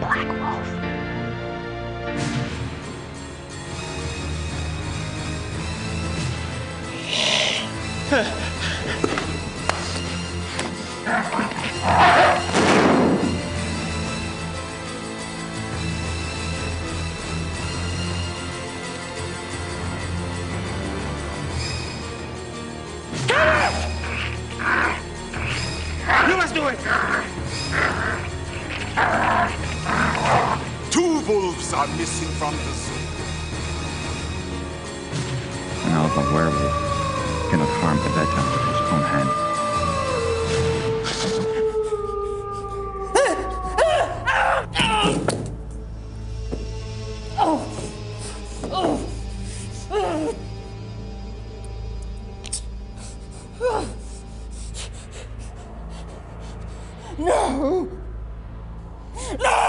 Black Wolf. You must do it! Two wolves are missing from the zoo. Now the werewolf cannot harm the better with his own hand. No! No!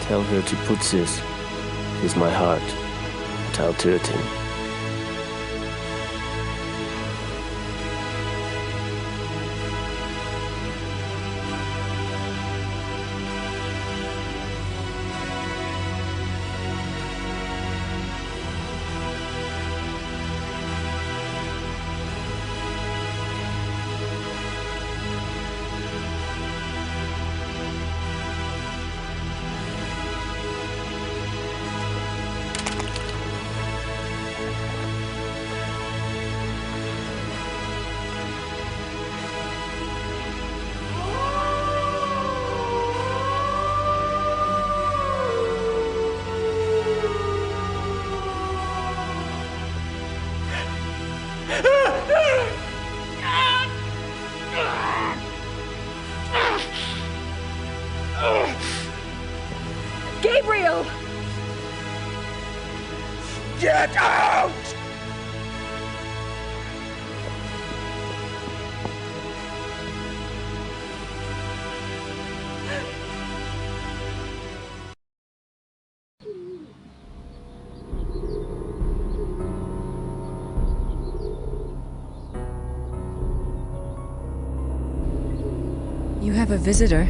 Tell her to put this with my heart without hurting. Gabriel! Get out! You have a visitor.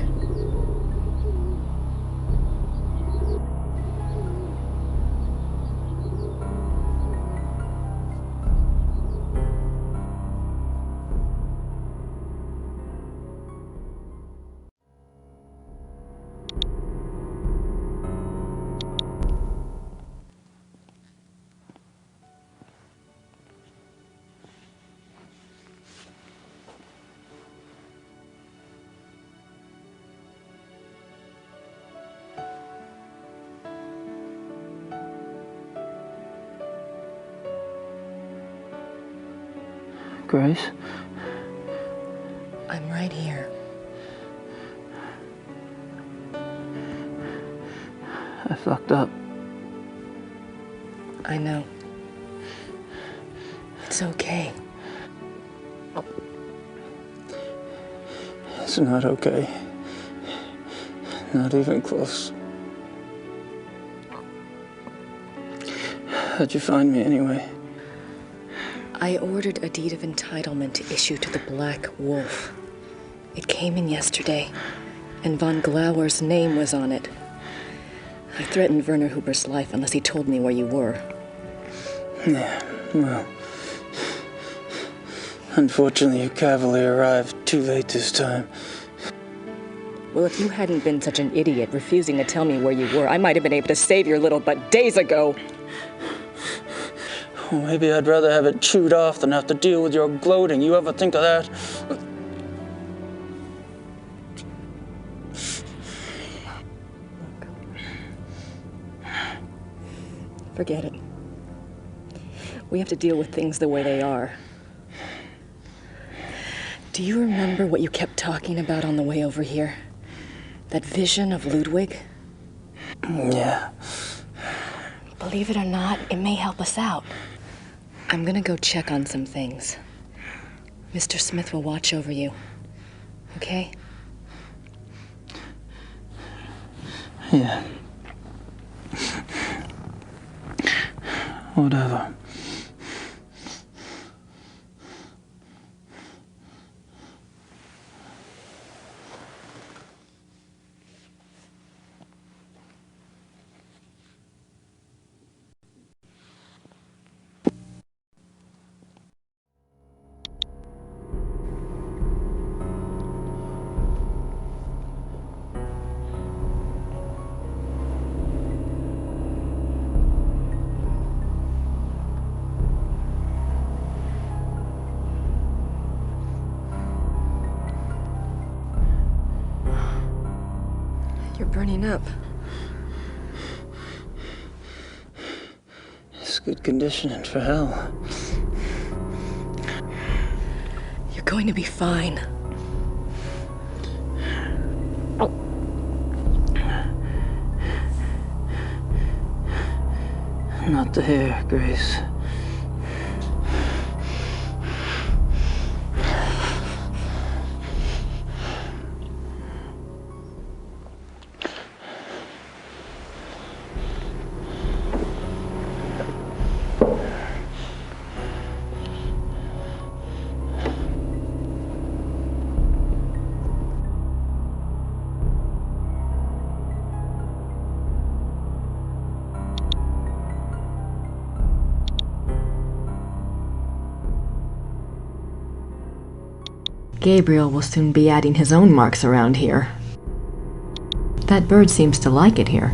Grace? I'm right here. I fucked up. I know. It's okay. It's not okay. Not even close. How'd you find me anyway? I ordered a deed of entitlement to issue to the Black Wolf. It came in yesterday, and von Glauer's name was on it. I threatened Werner Huber's life unless he told me where you were. Yeah, well... Unfortunately, your cavalry arrived too late this time. Well, if you hadn't been such an idiot refusing to tell me where you were, I might have been able to save your little butt days ago. Well, maybe I'd rather have it chewed off than have to deal with your gloating. You ever think of that? Forget it. We have to deal with things the way they are. Do you remember what you kept talking about on the way over here? That vision of Ludwig? Yeah. Believe it or not, it may help us out. I'm gonna go check on some things. Mr. Smith will watch over you. Okay? Yeah. Whatever. You're burning up. It's good conditioning for hell. You're going to be fine. Not the hair, Grace. Gabriel will soon be adding his own marks around here. That bird seems to like it here.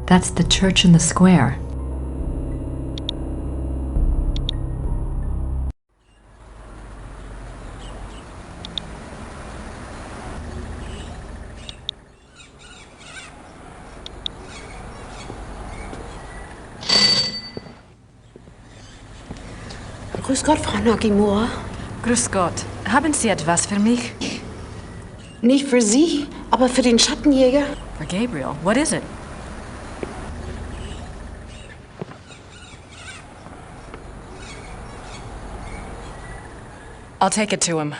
That's the church in the square. Grüß Gott, Frau Nakamura. Grüß Gott. Haben Sie etwas für mich? Nicht für Sie, aber für den Schattenjäger. For Gabriel. What is it? I'll take it to him.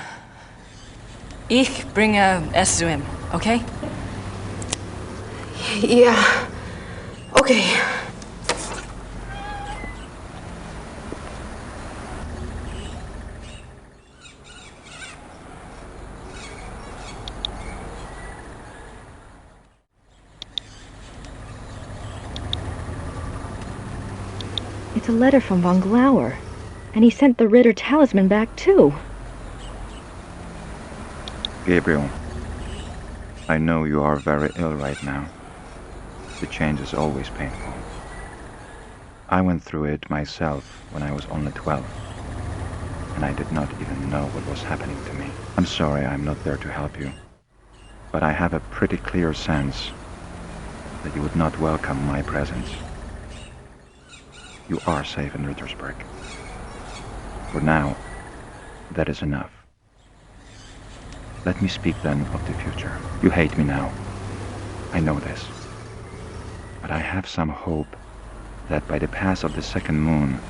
Ich bringe es zu ihm, okay? Ja, okay. It's a letter from von Glauer, and he sent the Ritter talisman back too. Gabriel, I know you are very ill right now. The change is always painful. I went through it myself when I was only 12, and I did not even know what was happening to me. I'm sorry I'm not there to help you, but I have a pretty clear sense that you would not welcome my presence. You are safe in Rittersberg. For now, that is enough. Let me speak then of the future. You hate me now. I know this. But I have some hope that by the pass of the second moon,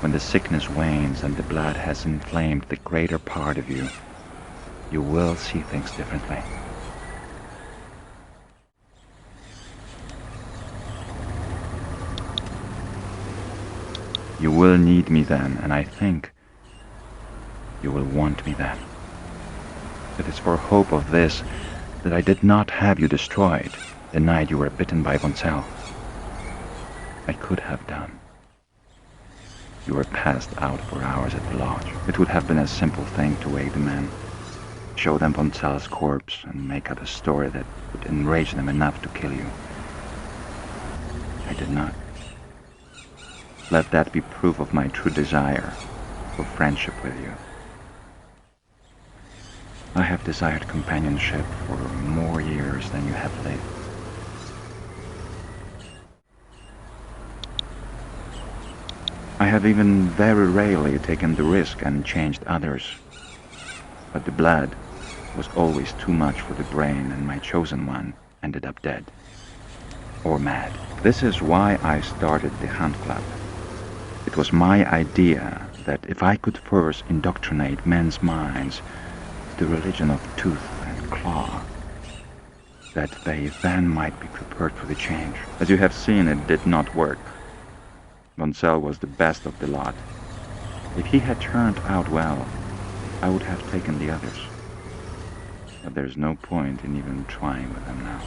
when the sickness wanes and the blood has inflamed the greater part of you, you will see things differently. You will need me then, and I think you will want me then. It is for hope of this that I did not have you destroyed the night you were bitten by von Zell. I could have done. You were passed out for hours at the lodge. It would have been a simple thing to wake the men, show them von Zell's corpse, and make up a story that would enrage them enough to kill you. I did not. Let that be proof of my true desire for friendship with you. I have desired companionship for more years than you have lived. I have even very rarely taken the risk and changed others. But the blood was always too much for the brain, and my chosen one ended up dead. Or mad. This is why I started the Hunt Club. It was my idea that if I could first indoctrinate men's minds to the religion of tooth and claw, that they then might be prepared for the change. As you have seen, it did not work. Von Zell was the best of the lot. If he had turned out well, I would have taken the others. But there's no point in even trying with them now.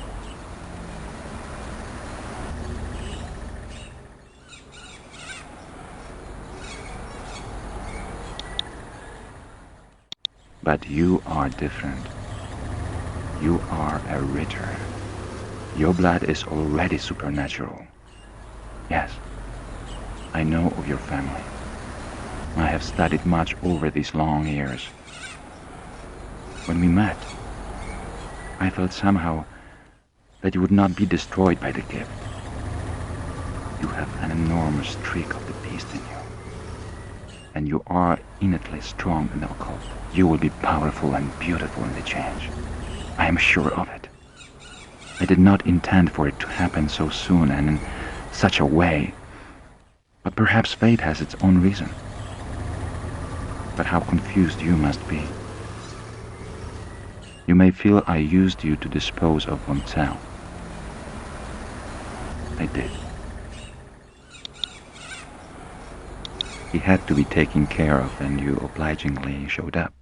But you are different. You are a Ritter. Your blood is already supernatural. Yes, I know of your family. I have studied much over these long years. When we met, I felt somehow that you would not be destroyed by the gift. You have an enormous streak of the beast in you. And you are innately strong in the occult. You will be powerful and beautiful in the change. I am sure of it. I did not intend for it to happen so soon and in such a way. But perhaps fate has its own reason. But how confused you must be. You may feel I used you to dispose of von Zell. I did. He had to be taken care of, and you obligingly showed up.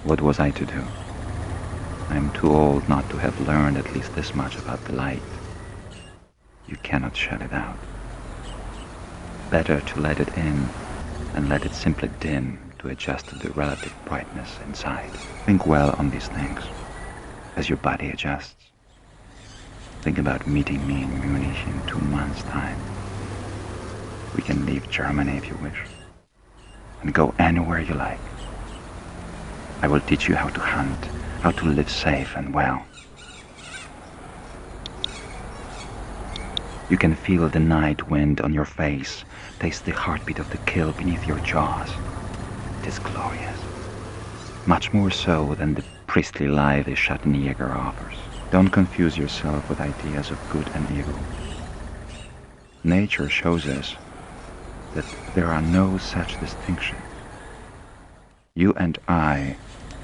What was I to do? I am too old not to have learned at least this much about the light. You cannot shut it out. Better to let it in and let it simply dim to adjust to the relative brightness inside. Think well on these things as your body adjusts. Think about meeting me in Munich in 2 months' time. We can leave Germany if you wish, and go anywhere you like. I will teach you how to hunt, how to live safe and well. You can feel the night wind on your face, taste the heartbeat of the kill beneath your jaws. It is glorious. Much more so than the priestly life the Schattenjäger offers. Don't confuse yourself with ideas of good and evil. Nature shows us that there are no such distinctions. You and I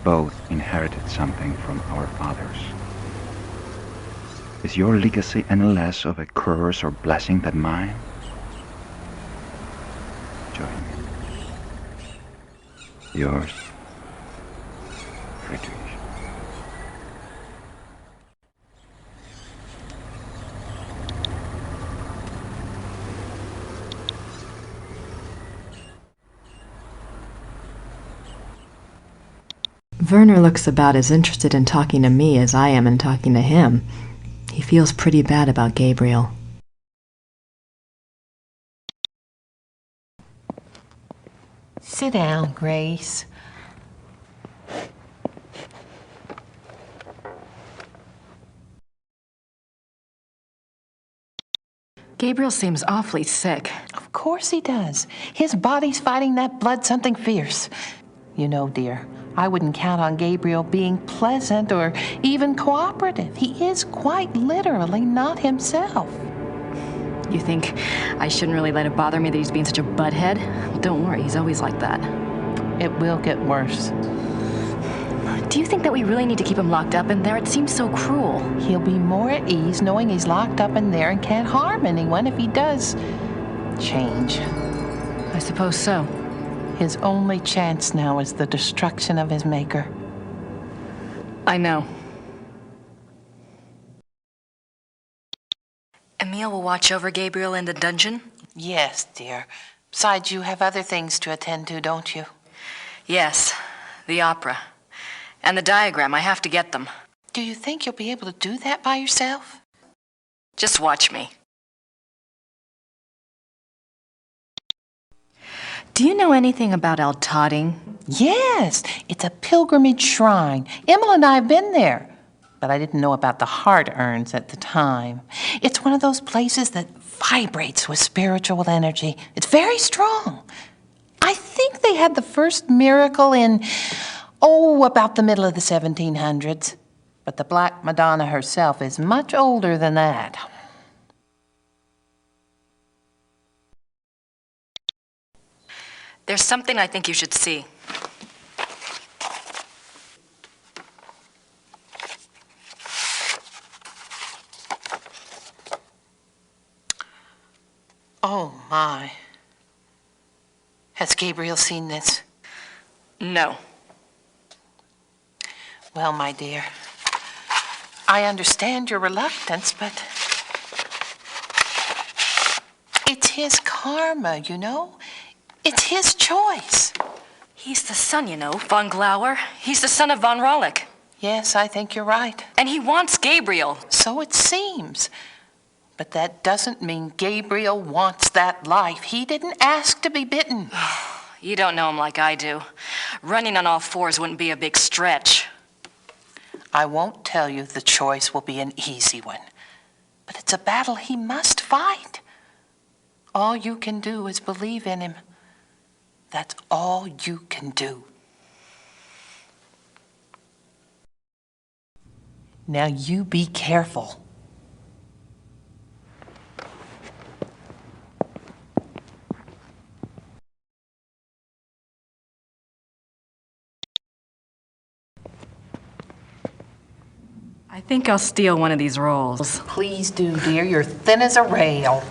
both inherited something from our fathers. Is your legacy any less of a curse or blessing than mine? Join me. Yours, Friedrich. Werner looks about as interested in talking to me as I am in talking to him. He feels pretty bad about Gabriel. Sit down, Grace. Gabriel seems awfully sick. Of course he does. His body's fighting that blood something fierce. You know, dear, I wouldn't count on Gabriel being pleasant or even cooperative. He is quite literally not himself. You think I shouldn't really let it bother me that he's being such a butthead? Don't worry, he's always like that. It will get worse. Do you think that we really need to keep him locked up in there? It seems so cruel. He'll be more at ease knowing he's locked up in there and can't harm anyone if he does change. I suppose so. His only chance now is the destruction of his maker. I know. Emile will watch over Gabriel in the dungeon? Yes, dear. Besides, you have other things to attend to, don't you? Yes, the opera. And the diagram, I have to get them. Do you think you'll be able to do that by yourself? Just watch me. Do you know anything about Altading? Yes, it's a pilgrimage shrine. Emma and I have been there, but I didn't know about the heart urns at the time. It's one of those places that vibrates with spiritual energy. It's very strong. I think they had the first miracle in, about the middle of the 1700s. But the Black Madonna herself is much older than that. There's something I think you should see. Oh, my. Has Gabriel seen this? No. Well, my dear, I understand your reluctance, but it's his karma, you know? It's his choice. He's the son, you know, von Glauer. He's the son of von Rollick. Yes, I think you're right. And he wants Gabriel. So it seems. But that doesn't mean Gabriel wants that life. He didn't ask to be bitten. You don't know him like I do. Running on all fours wouldn't be a big stretch. I won't tell you the choice will be an easy one. But it's a battle he must fight. All you can do is believe in him. That's all you can do. Now you be careful. I think I'll steal one of these rolls. Please do, dear. You're thin as a rail.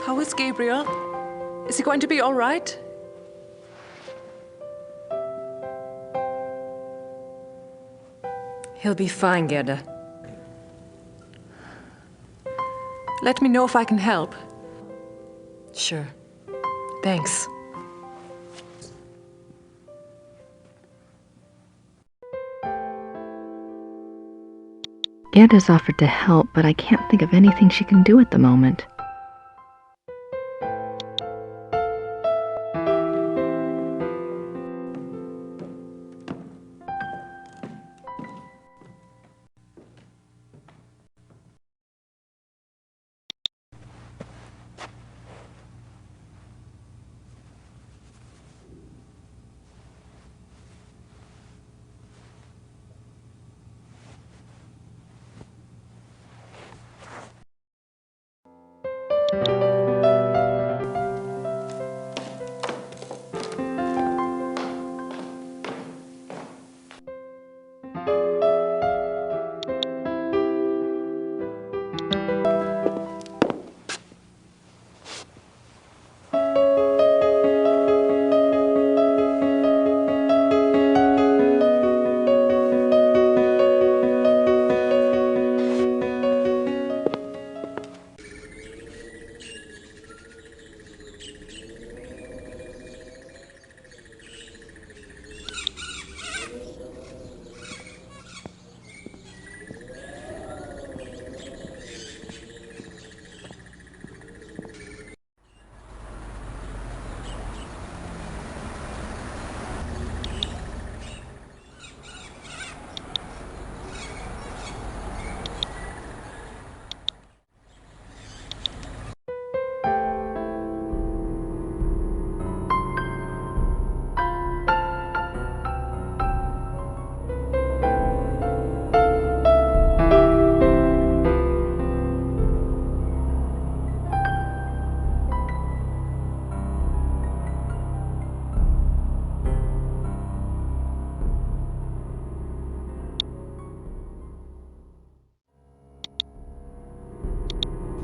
How is Gabriel? Is he going to be all right? He'll be fine, Gerda. Let me know if I can help. Sure. Thanks. Gerda's offered to help, but I can't think of anything she can do at the moment.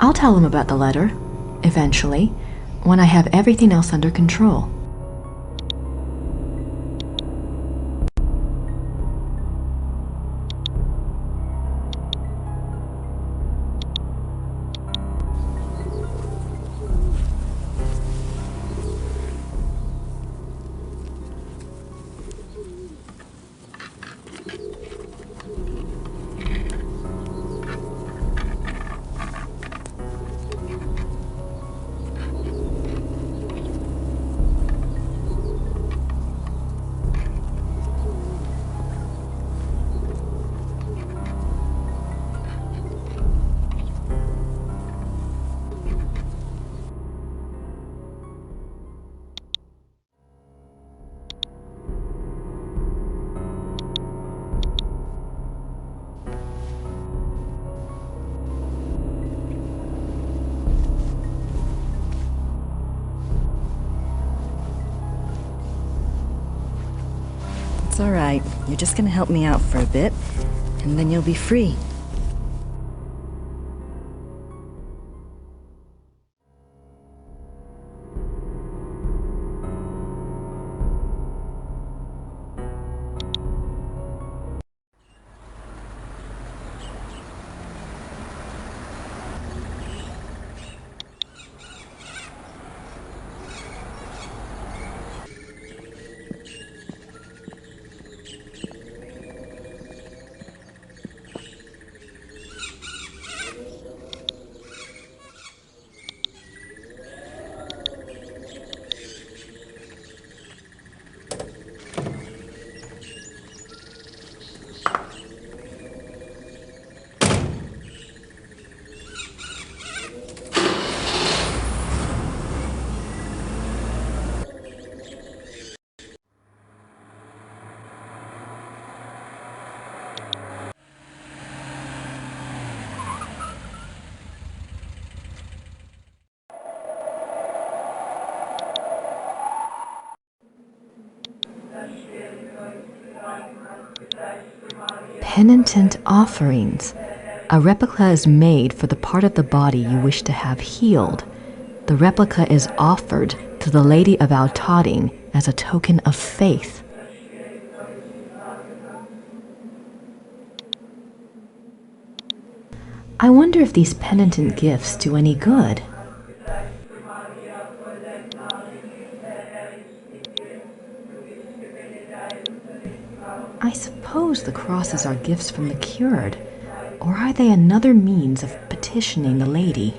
I'll tell him about the letter, eventually, when I have everything else under control. It's all right. You're just gonna help me out for a bit, and then you'll be free. Penitent offerings. A replica is made for the part of the body you wish to have healed. The replica is offered to the Lady of Altading as a token of faith. I wonder if these penitent gifts do any good. I suppose the crosses are gifts from the cured, or are they another means of petitioning the lady?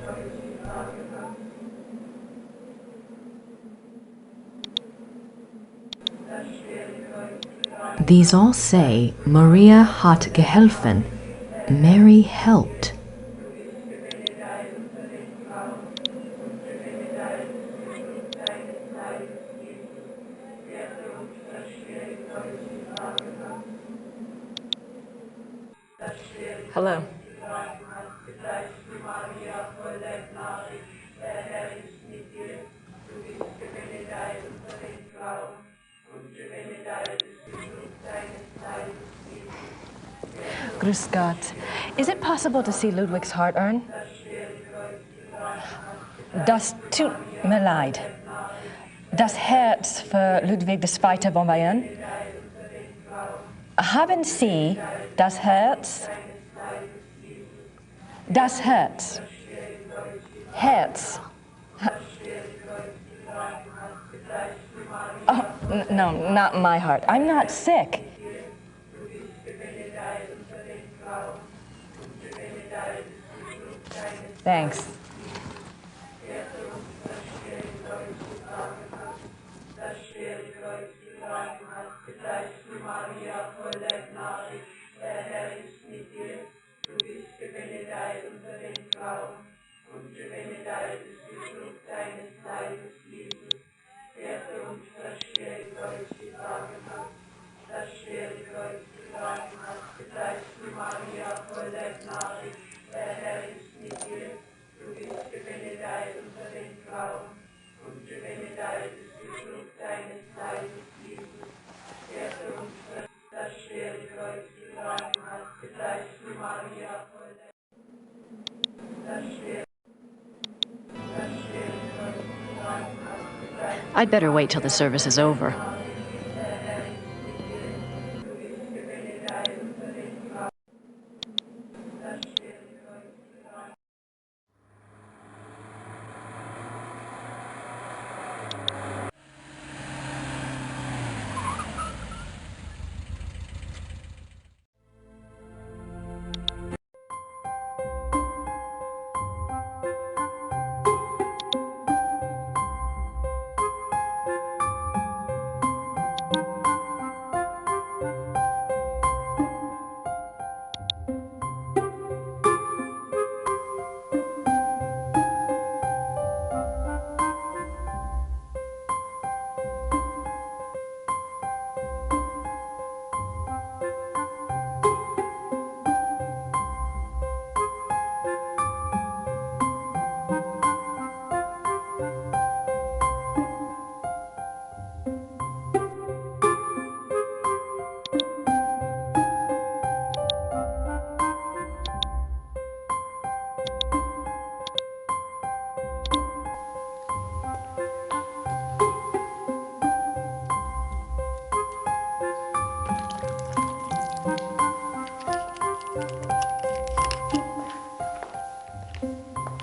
These all say, Maria hat geholfen, Mary helped. Hello. Grüß Gott. Is it possible to see Ludwig's heart urn? Das tut mir leid. Das Herz für Ludwig II. Von Bayern? Haben Sie das Herz? Das Herz. Herz. Oh, no, not my heart. I'm not sick. Thanks. I'd better wait till the service is over.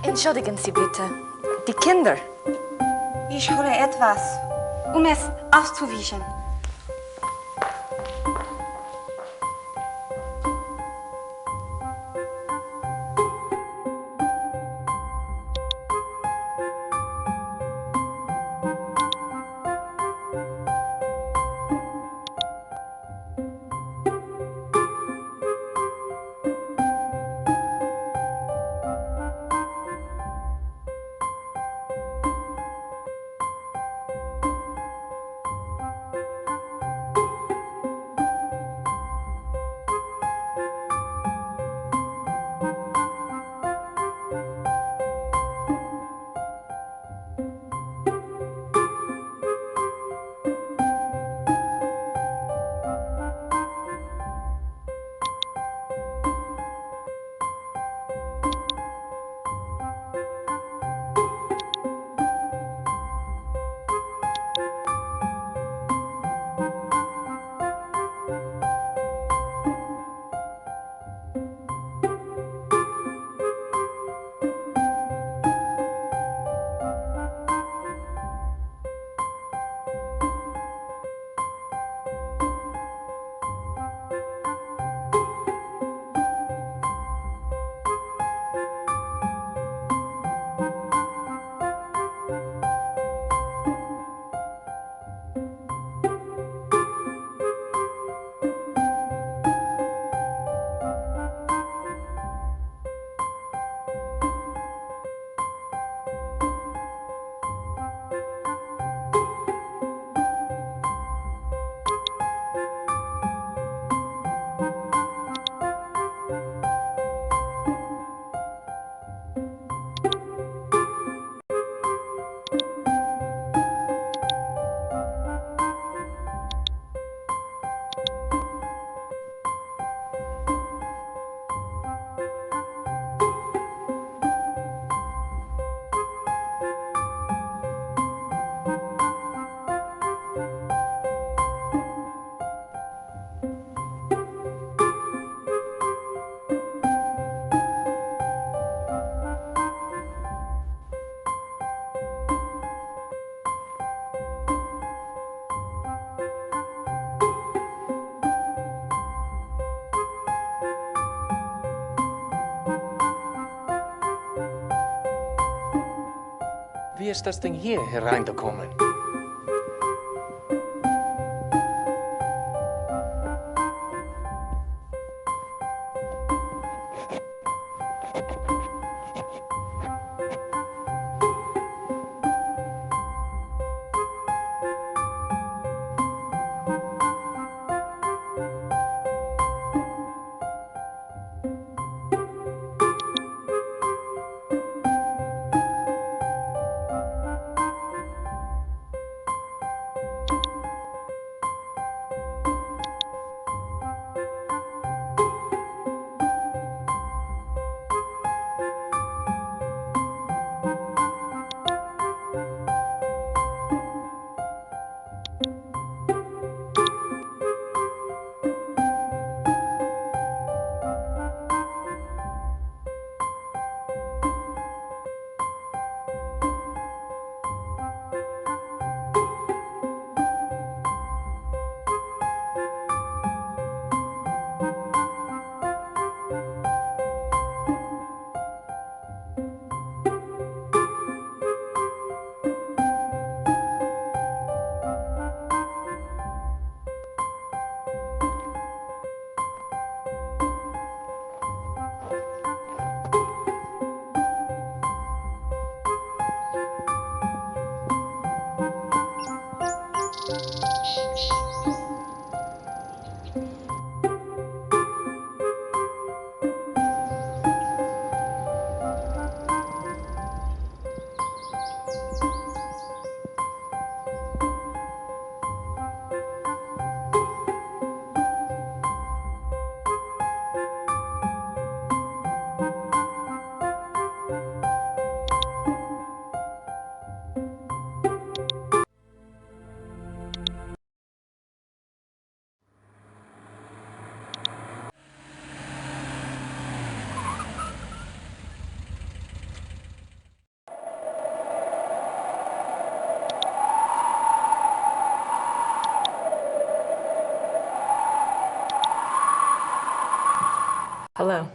Entschuldigen Sie bitte. Die Kinder. Ich hole etwas, um es auszuwischen. Wie ist das Ding hier hereingekommen? Hello.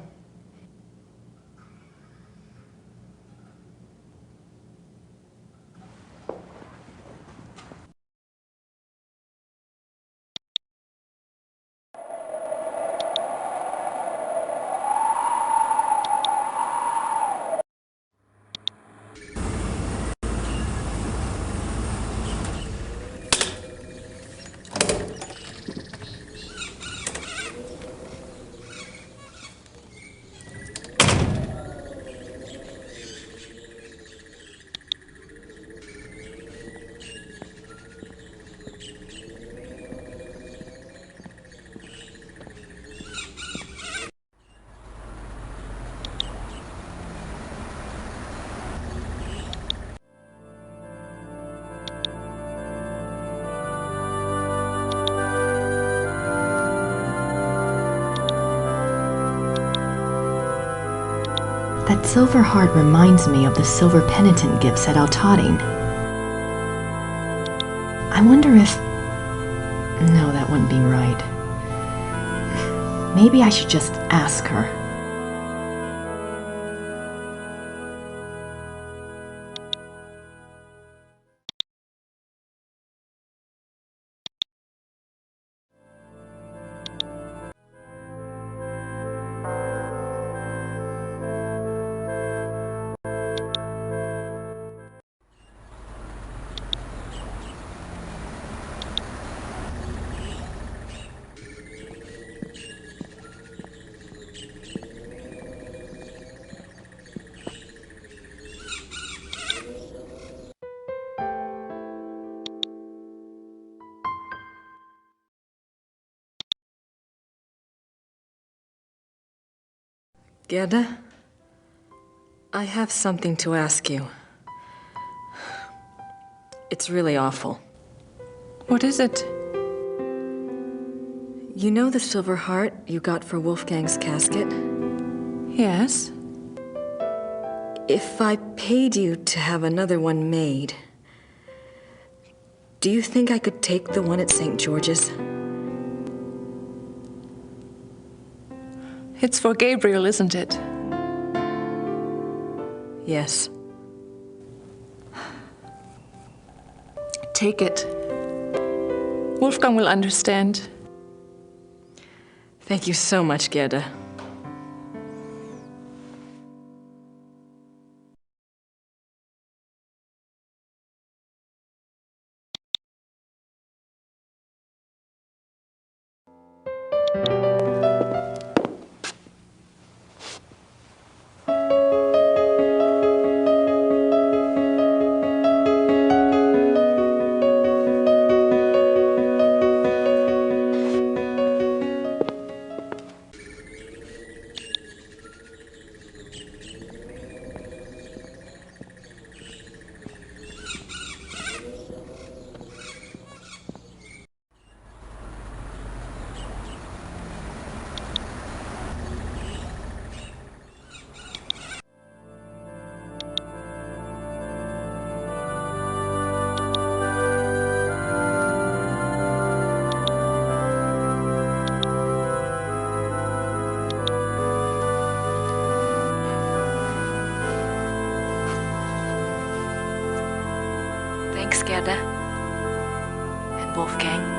That silver heart reminds me of the silver penitent gifts at Altading. I wonder if... No, that wouldn't be right. Maybe I should just ask her. Gerda, I have something to ask you. It's really awful. What is it? You know the silver heart you got for Wolfgang's casket? Yes. If I paid you to have another one made, do you think I could take the one at St. George's? It's for Gabriel, isn't it? Yes. Take it. Wolfgang will understand. Thank you so much, Gerda. Thanks, Gerda. And Wolfgang.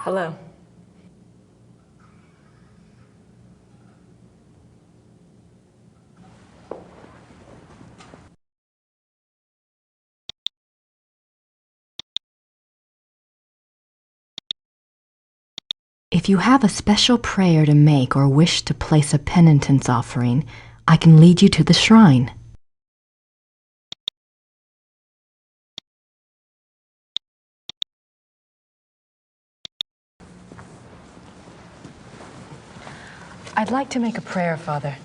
Hello. If you have a special prayer to make or wish to place a penitence offering, I can lead you to the shrine. I'd like to make a prayer, Father.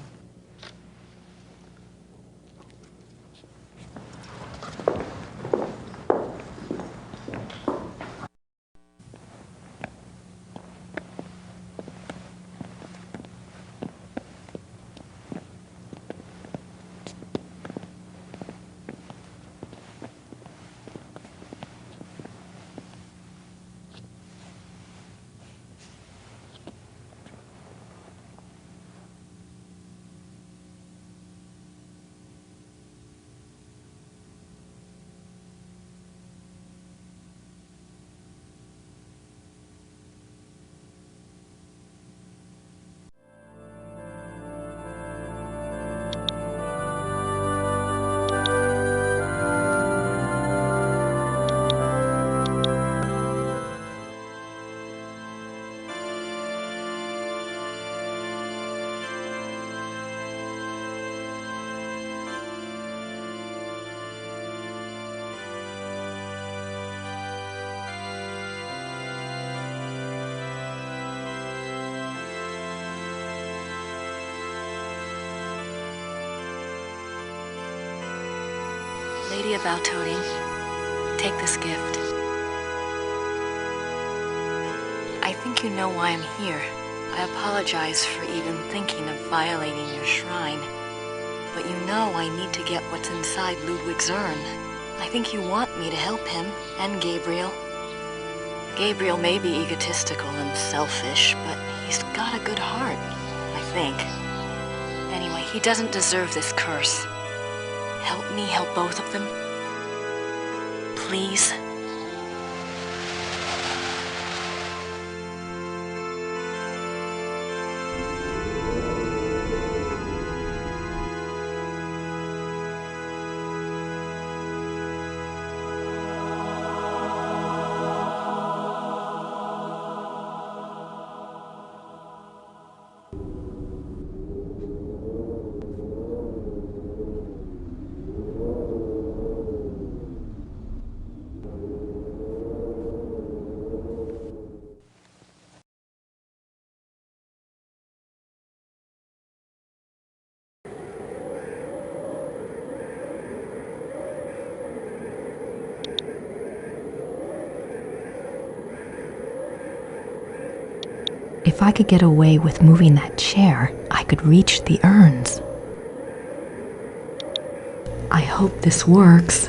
Lady of Valtoting, take this gift. I think you know why I'm here. I apologize for even thinking of violating your shrine. But you know I need to get what's inside Ludwig's urn. I think you want me to help him, and Gabriel. Gabriel may be egotistical and selfish, but he's got a good heart, I think. Anyway, he doesn't deserve this curse. Help me help both of them. Please. If I could get away with moving that chair, I could reach the urns. I hope this works.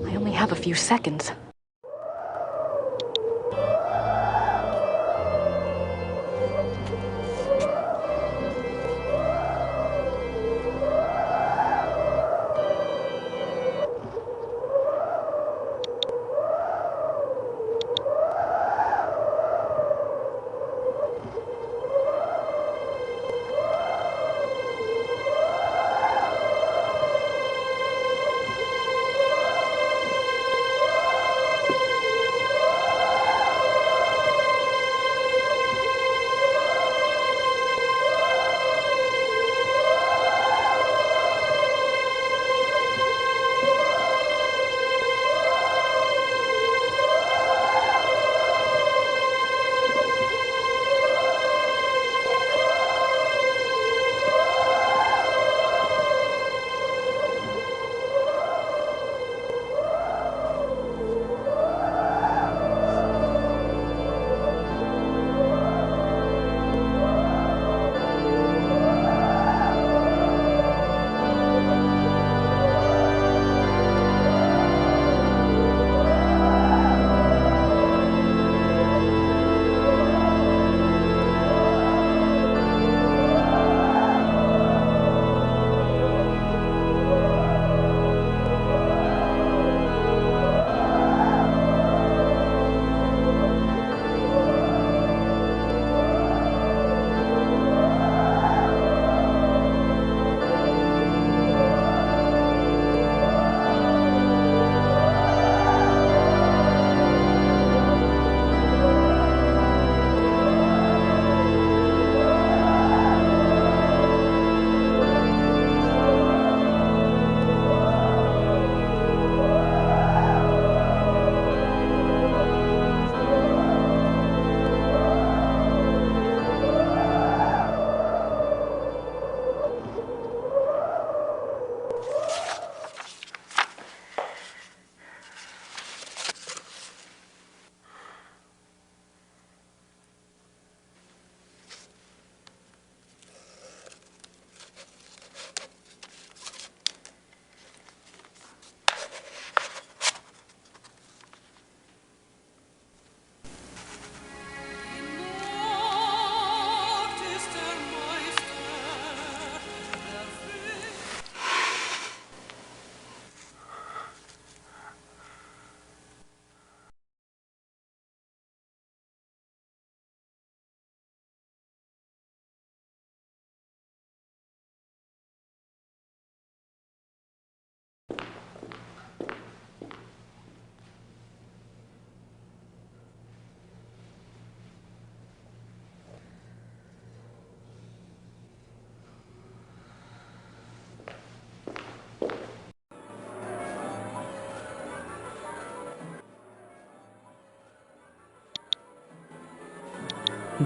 I only have a few seconds.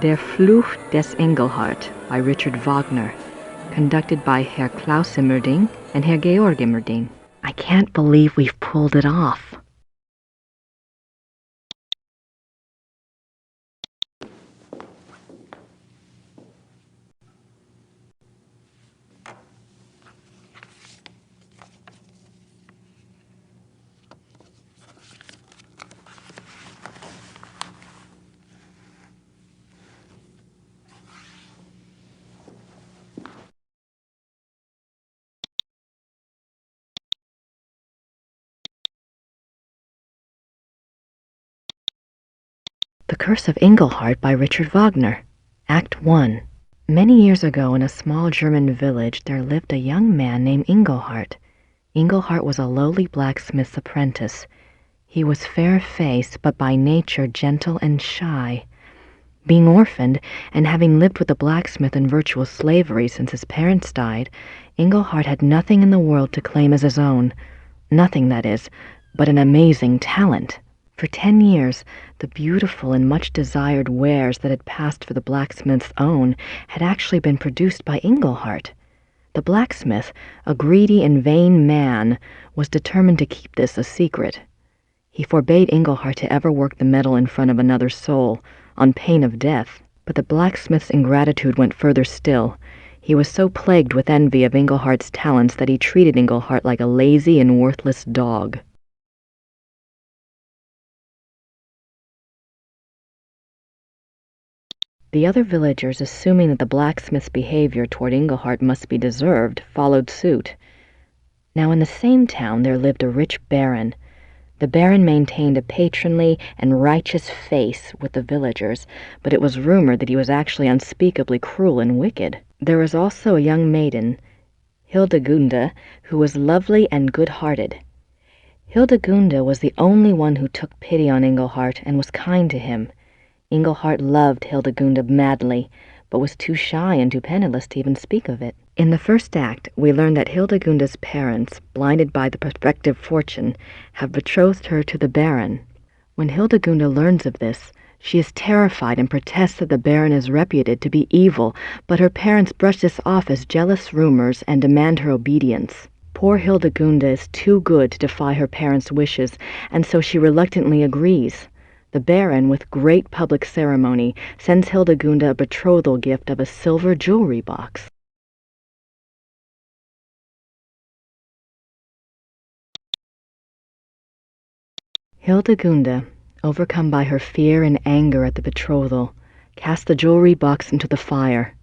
Der Fluch des Engelhart by Richard Wagner, conducted by Herr Klaus Immerding and Herr Georg Immerding. I can't believe we've pulled it off. The Curse of Engelhart by Richard Wagner. Act 1. Many years ago in a small German village there lived a young man named Engelhart. Engelhart was a lowly blacksmith's apprentice. He was fair-faced, but by nature gentle and shy. Being orphaned, and having lived with a blacksmith in virtual slavery since his parents died, Engelhart had nothing in the world to claim as his own. Nothing, that is, but an amazing talent. For 10 years, the beautiful and much-desired wares that had passed for the blacksmith's own had actually been produced by Engelhart. The blacksmith, a greedy and vain man, was determined to keep this a secret. He forbade Engelhart to ever work the metal in front of another soul, on pain of death. But the blacksmith's ingratitude went further still. He was so plagued with envy of Engelhart's talents that he treated Engelhart like a lazy and worthless dog. The other villagers, assuming that the blacksmith's behavior toward Engelhart must be deserved, followed suit. Now in the same town there lived a rich baron. The baron maintained a patronly and righteous face with the villagers, but it was rumored that he was actually unspeakably cruel and wicked. There was also a young maiden, Hildegunde, who was lovely and good-hearted. Hildegunde was the only one who took pity on Engelhart and was kind to him. Engelhart loved Hildegunde madly, but was too shy and too penniless to even speak of it. In the first act, we learn that Hildegunde's parents, blinded by the prospective fortune, have betrothed her to the Baron. When Hildegunde learns of this, she is terrified and protests that the Baron is reputed to be evil, but her parents brush this off as jealous rumors and demand her obedience. Poor Hildegunde is too good to defy her parents' wishes, and so she reluctantly agrees. The Baron, with great public ceremony, sends Hildegunde a betrothal gift of a silver jewelry box. Hildegunde, overcome by her fear and anger at the betrothal, casts the jewelry box into the fire.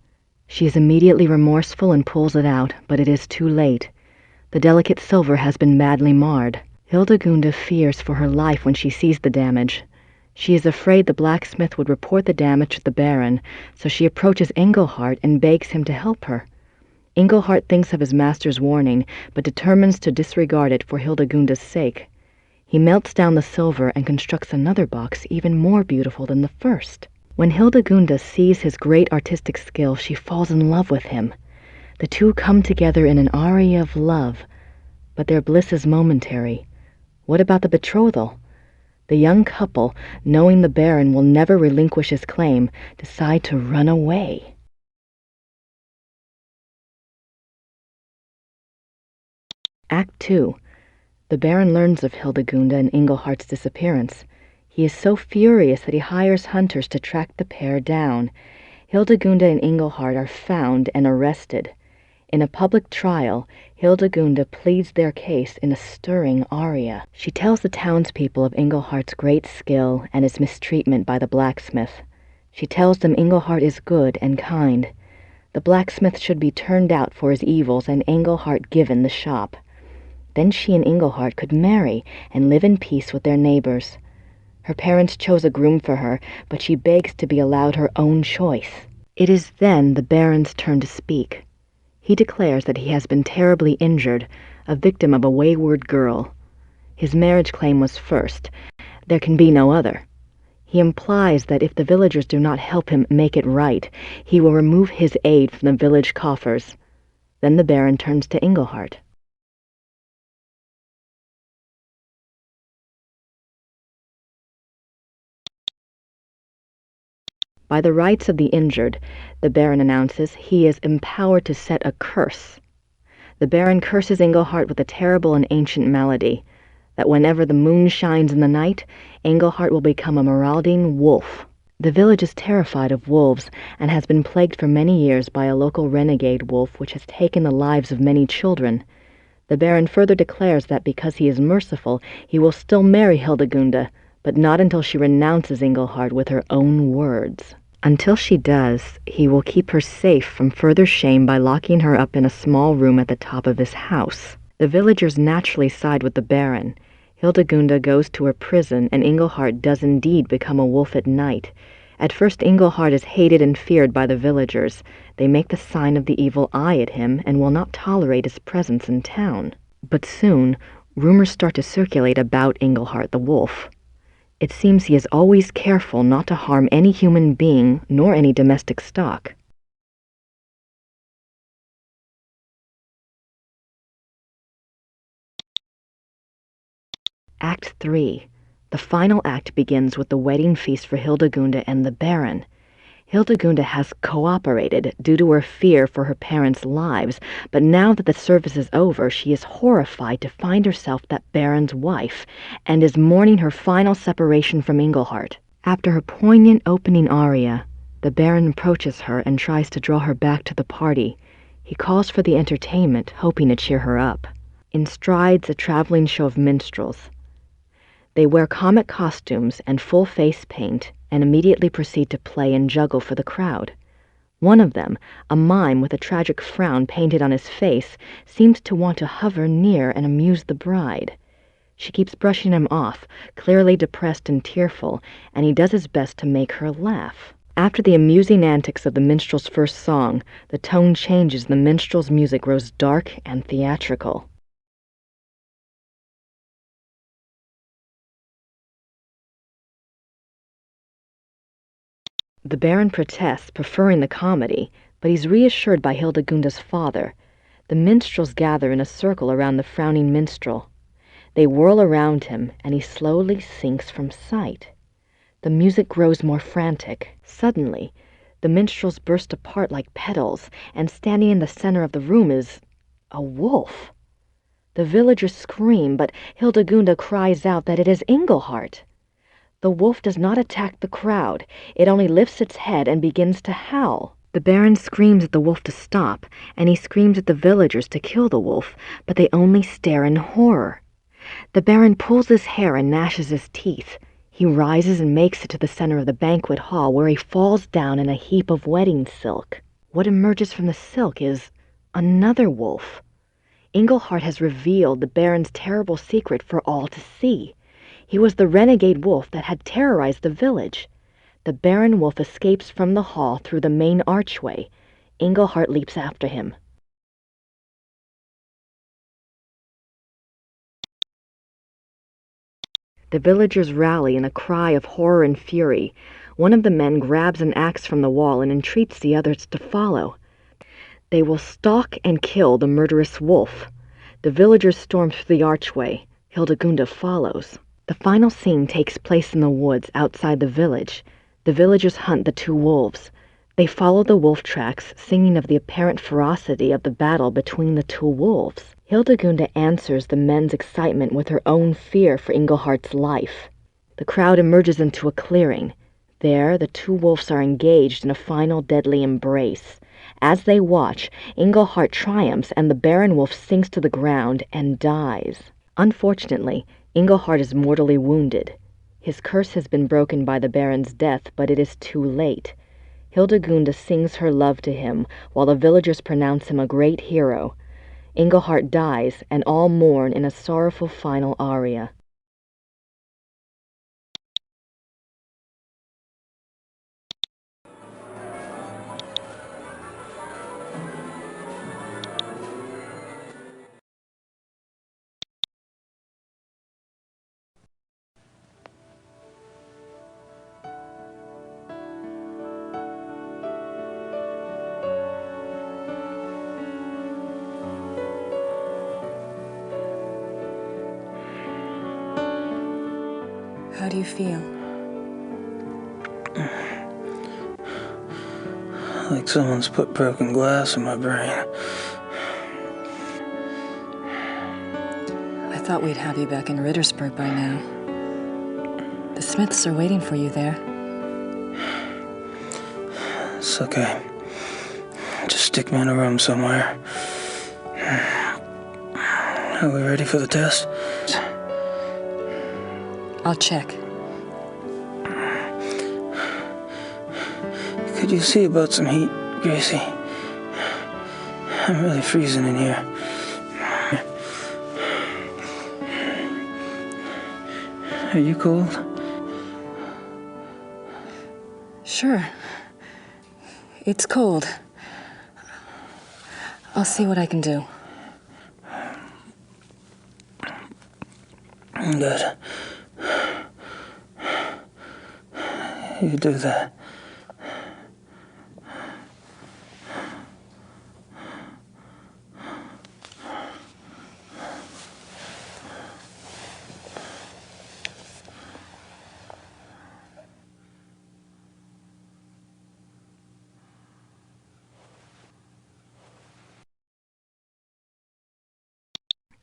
She is immediately remorseful and pulls it out, but it is too late. The delicate silver has been badly marred. Hildegunde fears for her life when she sees the damage. She is afraid the blacksmith would report the damage to the Baron, so she approaches Engelhart and begs him to help her. Engelhart thinks of his master's warning, but determines to disregard it for Hildegunde's sake. He melts down the silver and constructs another box even more beautiful than the first. When Hildegunde sees his great artistic skill, she falls in love with him. The two come together in an aria of love, but their bliss is momentary. What about the betrothal? The young couple, knowing the Baron will never relinquish his claim, decide to run away. Act 2. The Baron learns of Hildegunde and Engelhart's disappearance. He is so furious that he hires hunters to track the pair down. Hildegunde and Engelhart are found and arrested. In a public trial, Hildegunde pleads their case in a stirring aria. She tells the townspeople of Engelhart's great skill and his mistreatment by the blacksmith. She tells them Engelhart is good and kind. The blacksmith should be turned out for his evils and Engelhart given the shop. Then she and Engelhart could marry and live in peace with their neighbors. Her parents chose a groom for her, but she begs to be allowed her own choice. It is then the Baron's turn to speak. He declares that he has been terribly injured, a victim of a wayward girl. His marriage claim was first. There can be no other. He implies that if the villagers do not help him make it right, he will remove his aid from the village coffers. Then the Baron turns to Engelhart. By the rights of the injured, the Baron announces he is empowered to set a curse. The Baron curses Engelhart with a terrible and ancient malady, that whenever the moon shines in the night, Engelhart will become a marauding wolf. The village is terrified of wolves and has been plagued for many years by a local renegade wolf which has taken the lives of many children. The Baron further declares that because he is merciful, he will still marry Hildegunda, but not until she renounces Engelhart with her own words. Until she does, he will keep her safe from further shame by locking her up in a small room at the top of his house. The villagers naturally side with the Baron. Hildegunda goes to her prison, and Engelhart does indeed become a wolf at night. At first, Engelhart is hated and feared by the villagers. They make the sign of the evil eye at him and will not tolerate his presence in town. But soon, rumors start to circulate about Engelhart the wolf. It seems he is always careful not to harm any human being nor any domestic stock. Act 3. The final act begins with the wedding feast for Hildegunda and the Baron. Hildegunda has cooperated due to her fear for her parents' lives, but now that the service is over, she is horrified to find herself that Baron's wife, and is mourning her final separation from Engelhart. After her poignant opening aria, the Baron approaches her and tries to draw her back to the party. He calls for the entertainment, hoping to cheer her up. In strides a traveling show of minstrels. They wear comic costumes and full face paint and immediately proceed to play and juggle for the crowd. One of them, a mime with a tragic frown painted on his face, seems to want to hover near and amuse the bride. She keeps brushing him off, clearly depressed and tearful, and he does his best to make her laugh. After the amusing antics of the minstrel's first song, the tone changes and the minstrel's music grows dark and theatrical. The Baron protests, preferring the comedy, but he's reassured by Hildegunda's father. The minstrels gather in a circle around the frowning minstrel. They whirl around him, and he slowly sinks from sight. The music grows more frantic. Suddenly, the minstrels burst apart like petals, and standing in the center of the room is a wolf. The villagers scream, but Hildegunda cries out that it is Engelhart. The wolf does not attack the crowd. It only lifts its head and begins to howl. The Baron screams at the wolf to stop, and he screams at the villagers to kill the wolf, but they only stare in horror. The Baron pulls his hair and gnashes his teeth. He rises and makes it to the center of the banquet hall, where he falls down in a heap of wedding silk. What emerges from the silk is another wolf. Engelhart has revealed the Baron's terrible secret for all to see. He was the renegade wolf that had terrorized the village. The Baron wolf escapes from the hall through the main archway. Engelhart leaps after him. The villagers rally in a cry of horror and fury. One of the men grabs an axe from the wall and entreats the others to follow. They will stalk and kill the murderous wolf. The villagers storm through the archway. Hildegunda follows. The final scene takes place in the woods outside the village. The villagers hunt the two wolves. They follow the wolf tracks, singing of the apparent ferocity of the battle between the two wolves. Hildegunda answers the men's excitement with her own fear for Engelhart's life. The crowd emerges into a clearing. There, the two wolves are engaged in a final deadly embrace. As they watch, Engelhart triumphs and the Baron wolf sinks to the ground and dies. Unfortunately, Engelhart is mortally wounded. His curse has been broken by the Baron's death, but it is too late. Hildegunda sings her love to him, while the villagers pronounce him a great hero. Engelhart dies, and all mourn in a sorrowful final aria. How do you feel? Like someone's put broken glass in my brain. I thought we'd have you back in Rittersburg by now. The Smiths are waiting for you there. It's okay. Just stick me in a room somewhere. Are we ready for the test? I'll check. Could you see about some heat, Gracie? I'm really freezing in here. Are you cold? Sure. It's cold. I'll see what I can do. Good. You do that.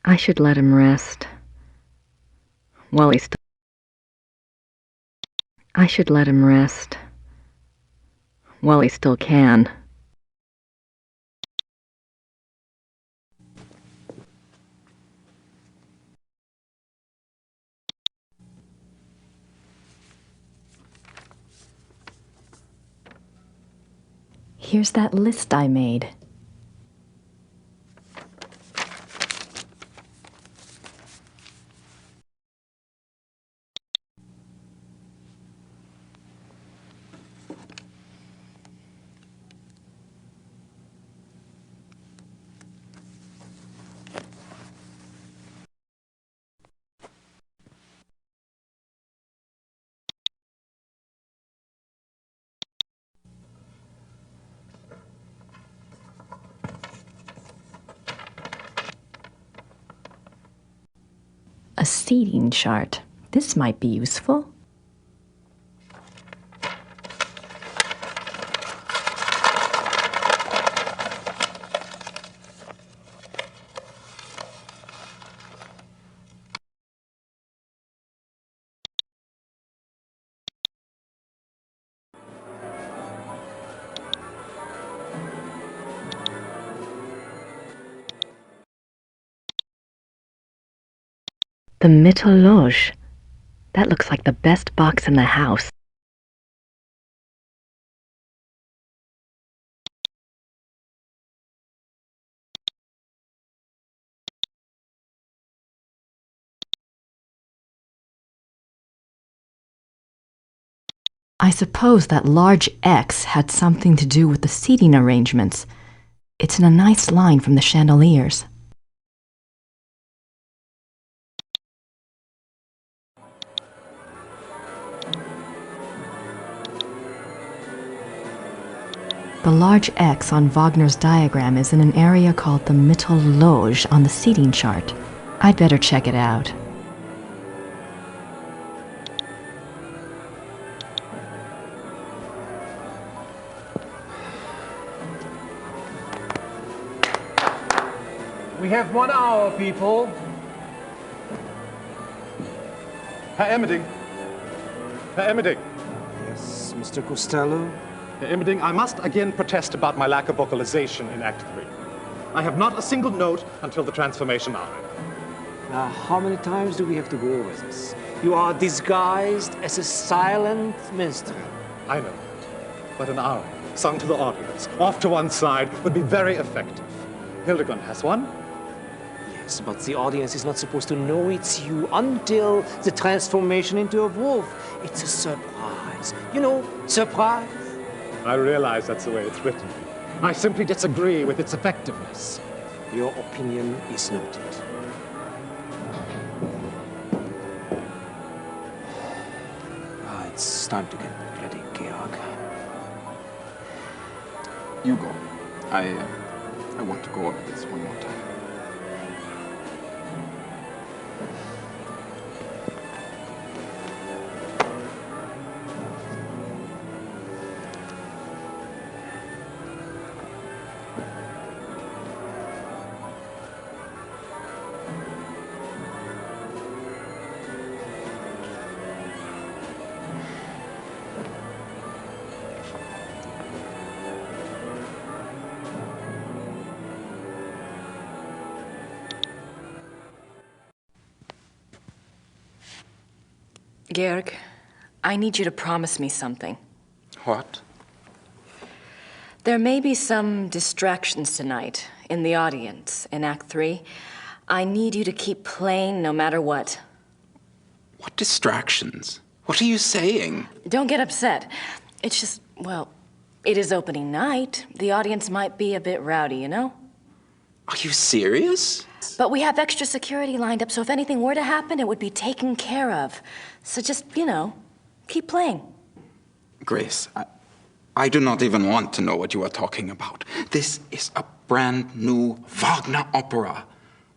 I should let him rest. While he still... I should let him rest. While he still can. Here's that list I made. A seating chart. This might be useful. The Mittelloge. That looks like the best box in the house. I suppose that large X had something to do with the seating arrangements. It's in a nice line from the chandeliers. The large X on Wagner's diagram is in an area called the Mittelloge on the seating chart. I'd better check it out. We have 1 hour, people. Herr Emmerding. Herr Emmerding. Yes, Mr. Costello? Herr Emmerding, I must again protest about my lack of vocalization in Act 3. I have not a single note until the transformation hour. How many times do we have to go over this? You are disguised as a silent minstrel. I know, but an aria, sung to the audience, off to one side, would be very effective. Hildegard has one. Yes, but the audience is not supposed to know it's you until the transformation into a wolf. It's a surprise. You know, surprise. I realize that's the way it's written. I simply disagree with its effectiveness. Your opinion is noted. It's time to get ready, Georg. You go. I want to go over this one more time. Georg, I need you to promise me something. What? There may be some distractions tonight in the audience in Act 3. I need you to keep playing no matter what. What distractions? What are you saying? Don't get upset. It's just, well, it is opening night. The audience might be a bit rowdy, you know? Are you serious? But we have extra security lined up, so if anything were to happen, it would be taken care of. So just, you know, keep playing. Grace, I do not even want to know what you are talking about. This is a brand new Wagner opera.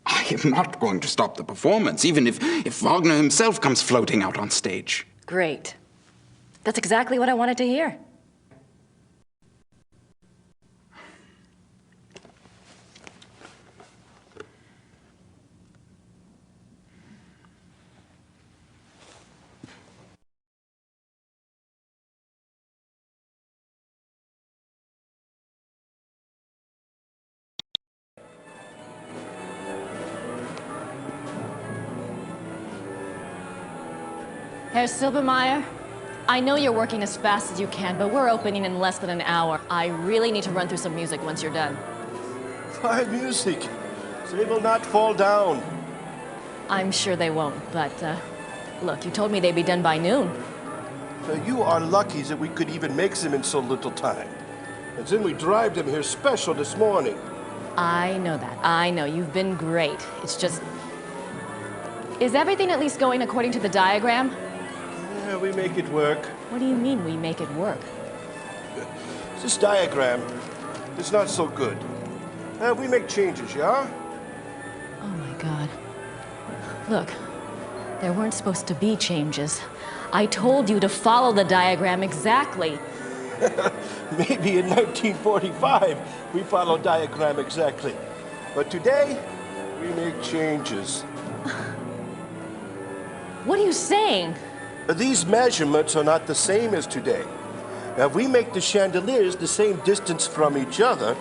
I am not going to stop the performance, even if Wagner himself comes floating out on stage. Great. That's exactly what I wanted to hear. Herr Silbermeyer, I know you're working as fast as you can, but we're opening in less than an hour. I really need to run through some music once you're done. Why music? They will not fall down. I'm sure they won't, but look, you told me they'd be done by noon. You are lucky that we could even make them in so little time. And then we drive them here special this morning. I know that. I know. You've been great. It's just... Is everything at least going according to the diagram? Yeah, we make it work. What do you mean we make it work? This diagram is not so good. We make changes, yeah? Oh my God. Look, there weren't supposed to be changes. I told you to follow the diagram exactly. Maybe in 1945 we followed diagram exactly. But today, we make changes. What are you saying? These measurements are not the same as today. Now, we make the chandeliers the same distance from each other,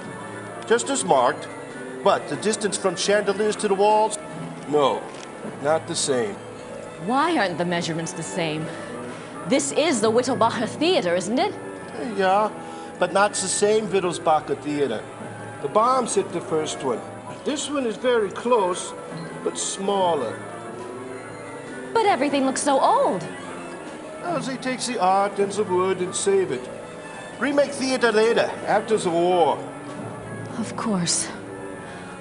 just as marked, but the distance from chandeliers to the walls, no, not the same. Why aren't the measurements the same? This is the Wittelsbacher Theater, isn't it? Yeah, but not the same Wittelsbacher Theater. The bombs hit the first one. This one is very close, but smaller. But everything looks so old. Well, they take the art and the wood and save it. Remake theater later, after the war. Of course.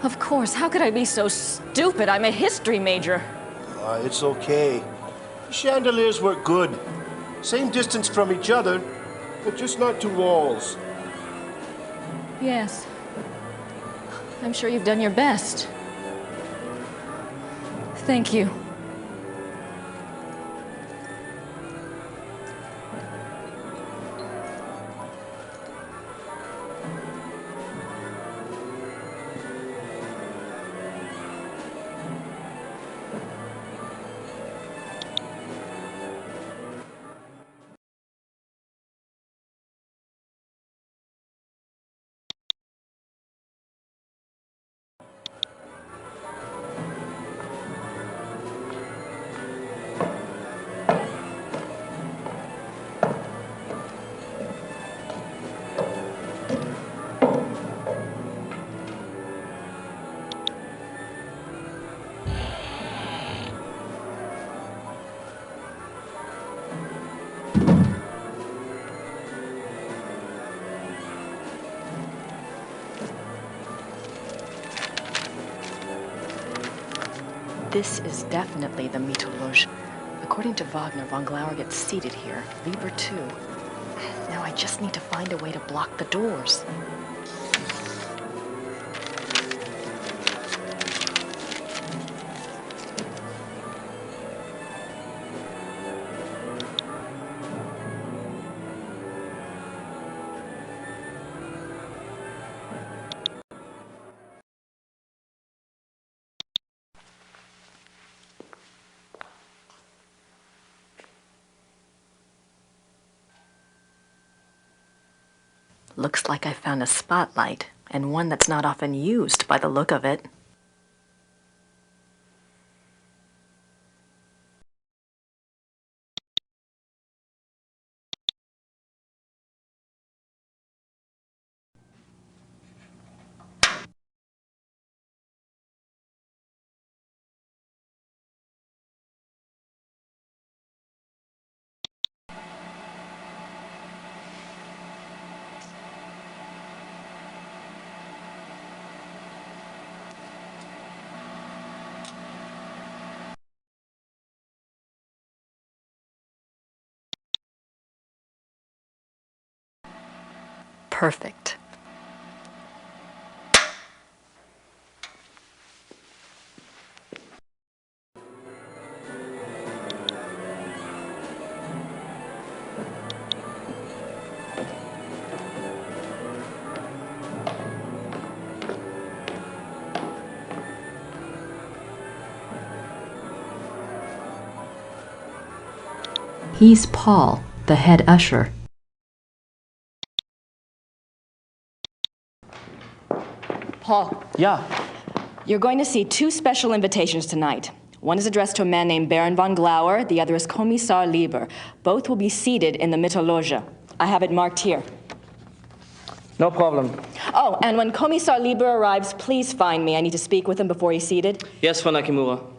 Of course. How could I be so stupid? I'm a history major. It's okay. The chandeliers work good. Same distance from each other, but just not two walls. Yes. I'm sure you've done your best. Thank you. This is definitely the Mittelloge. According to Wagner, von Glauer gets seated here. Lieber too. Now I just need to find a way to block the doors. Looks like I found a spotlight, and one that's not often used by the look of it. perfect. He's Paul, the head usher. Paul. Yeah. You're going to see 2 special invitations tonight. One is addressed to a man named Baron von Glauer, the other is Kommissar Lieber. Both will be seated in the Mittelloge. I have it marked here. No problem. Oh, and when Kommissar Lieber arrives, please find me. I need to speak with him before he's seated. Yes, Frau Nakamura.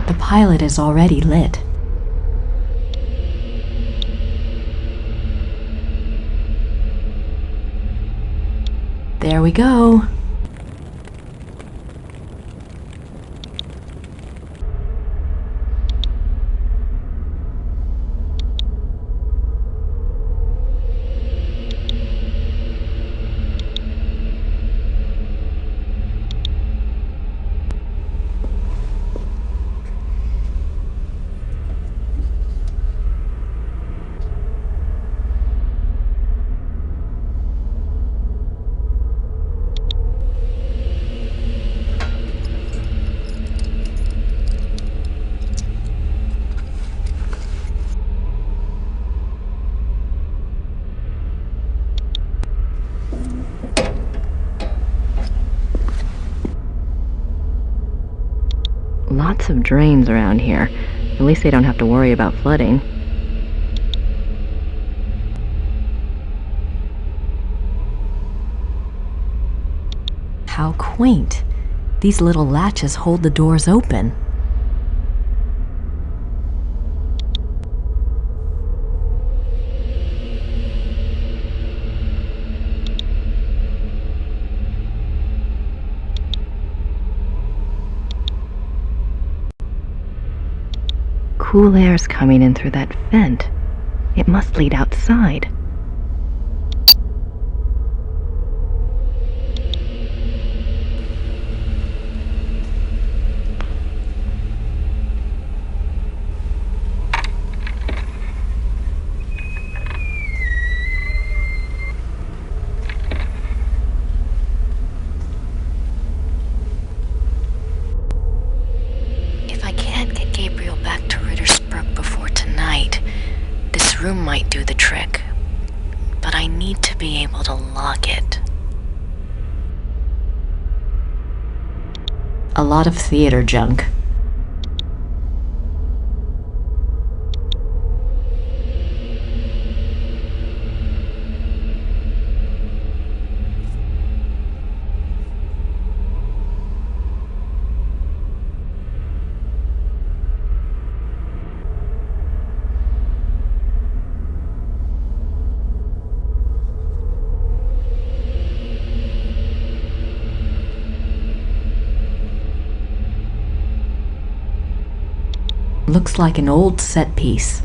The pilot is already lit. There we go. Lots of drains around here. At least they don't have to worry about flooding. How quaint. These little latches hold the doors open. Cool air's coming in through that vent. It must lead outside. If I can't get Gabriel back to Rittersburg before tonight, this room might do the trick. But I need to be able to lock it. A lot of theater junk. looks like an old set piece.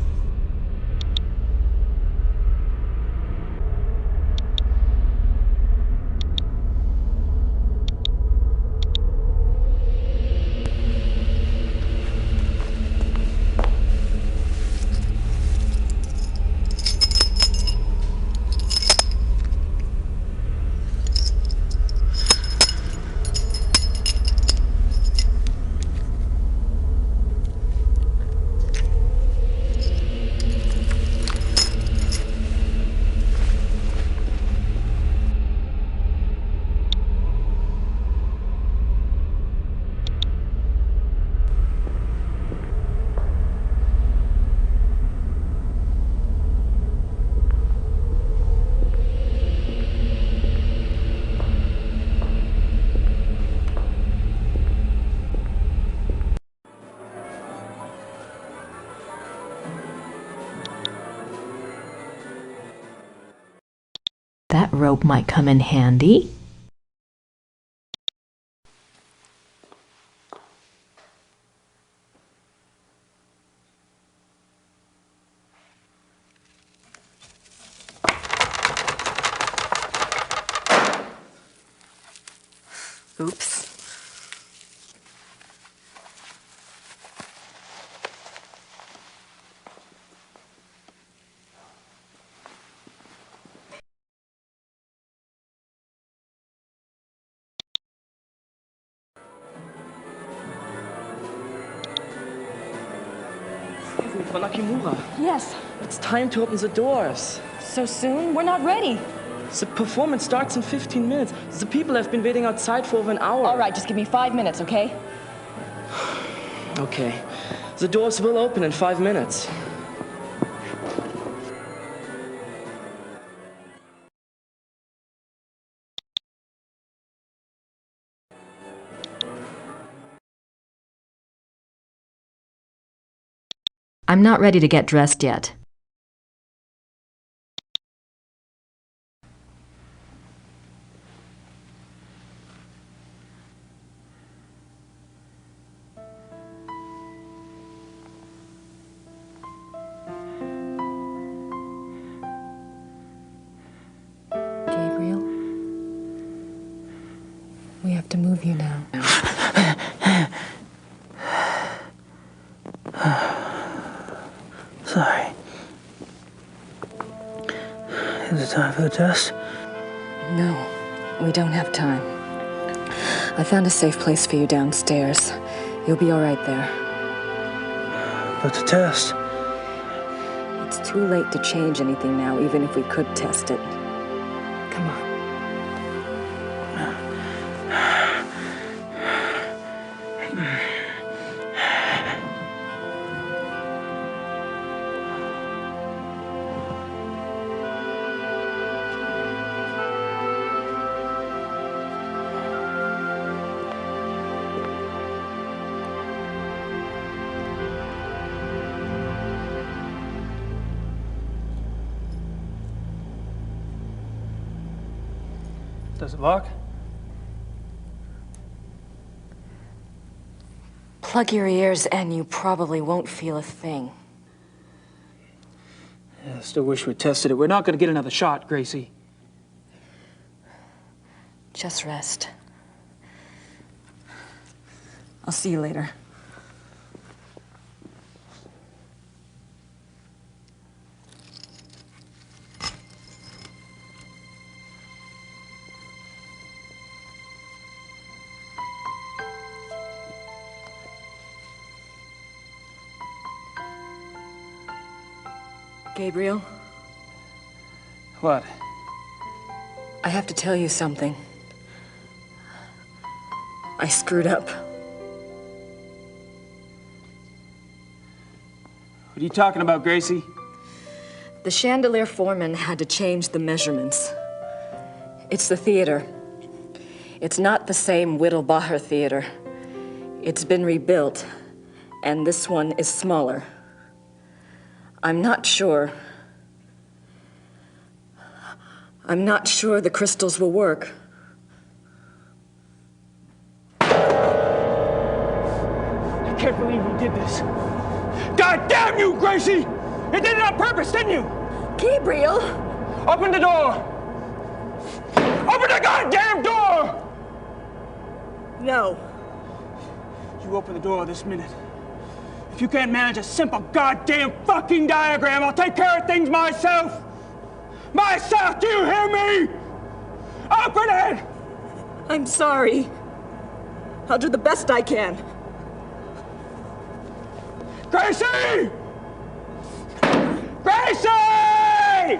That rope might come in handy. Oops. Frau Nakamura. Yes. It's time to open the doors. So soon? We're not ready. The performance starts in 15 minutes. The people have been waiting outside for over an hour. All right, just give me 5 minutes, okay? Okay. The doors will open in 5 minutes. I'm not ready to get dressed yet. Gabriel, we have to move you now. Sorry. Is it time for the test? No, we don't have time. I found a safe place for you downstairs. You'll be all right there. But the test? It's too late to change anything now, even if we could test it. Come on. Does it lock? Plug your ears and you probably won't feel a thing. Yeah, I still wish we tested it. We're not going to get another shot, Gracie. Just rest. I'll see you later. Gabriel? What? I have to tell you something. I screwed up. What are you talking about, Gracie? The chandelier foreman had to change the measurements. It's the theater. It's not the same Whittlbacher theater. It's been rebuilt, and this one is smaller. I'm not sure the crystals will work. I can't believe we did this. God damn you, Gracie! You did it on purpose, didn't you? Gabriel! Open the door! Open the goddamn door! No. You open the door this minute. If you can't manage a simple goddamn fucking diagram, I'll take care of things myself! Myself, do you hear me? Open it! I'm sorry. I'll do the best I can. Gracie! Gracie!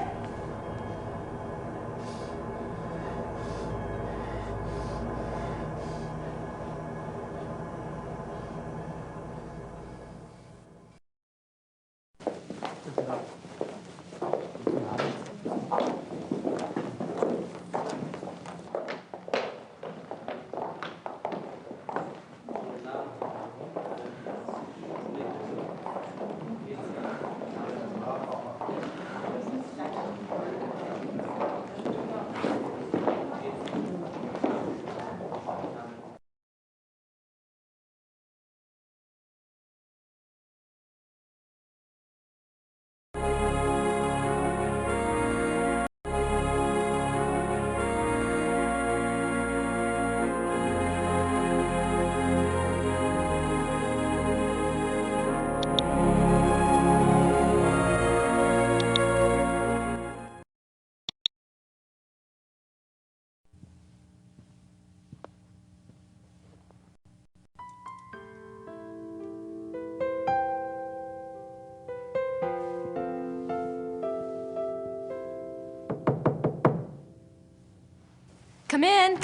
Come in.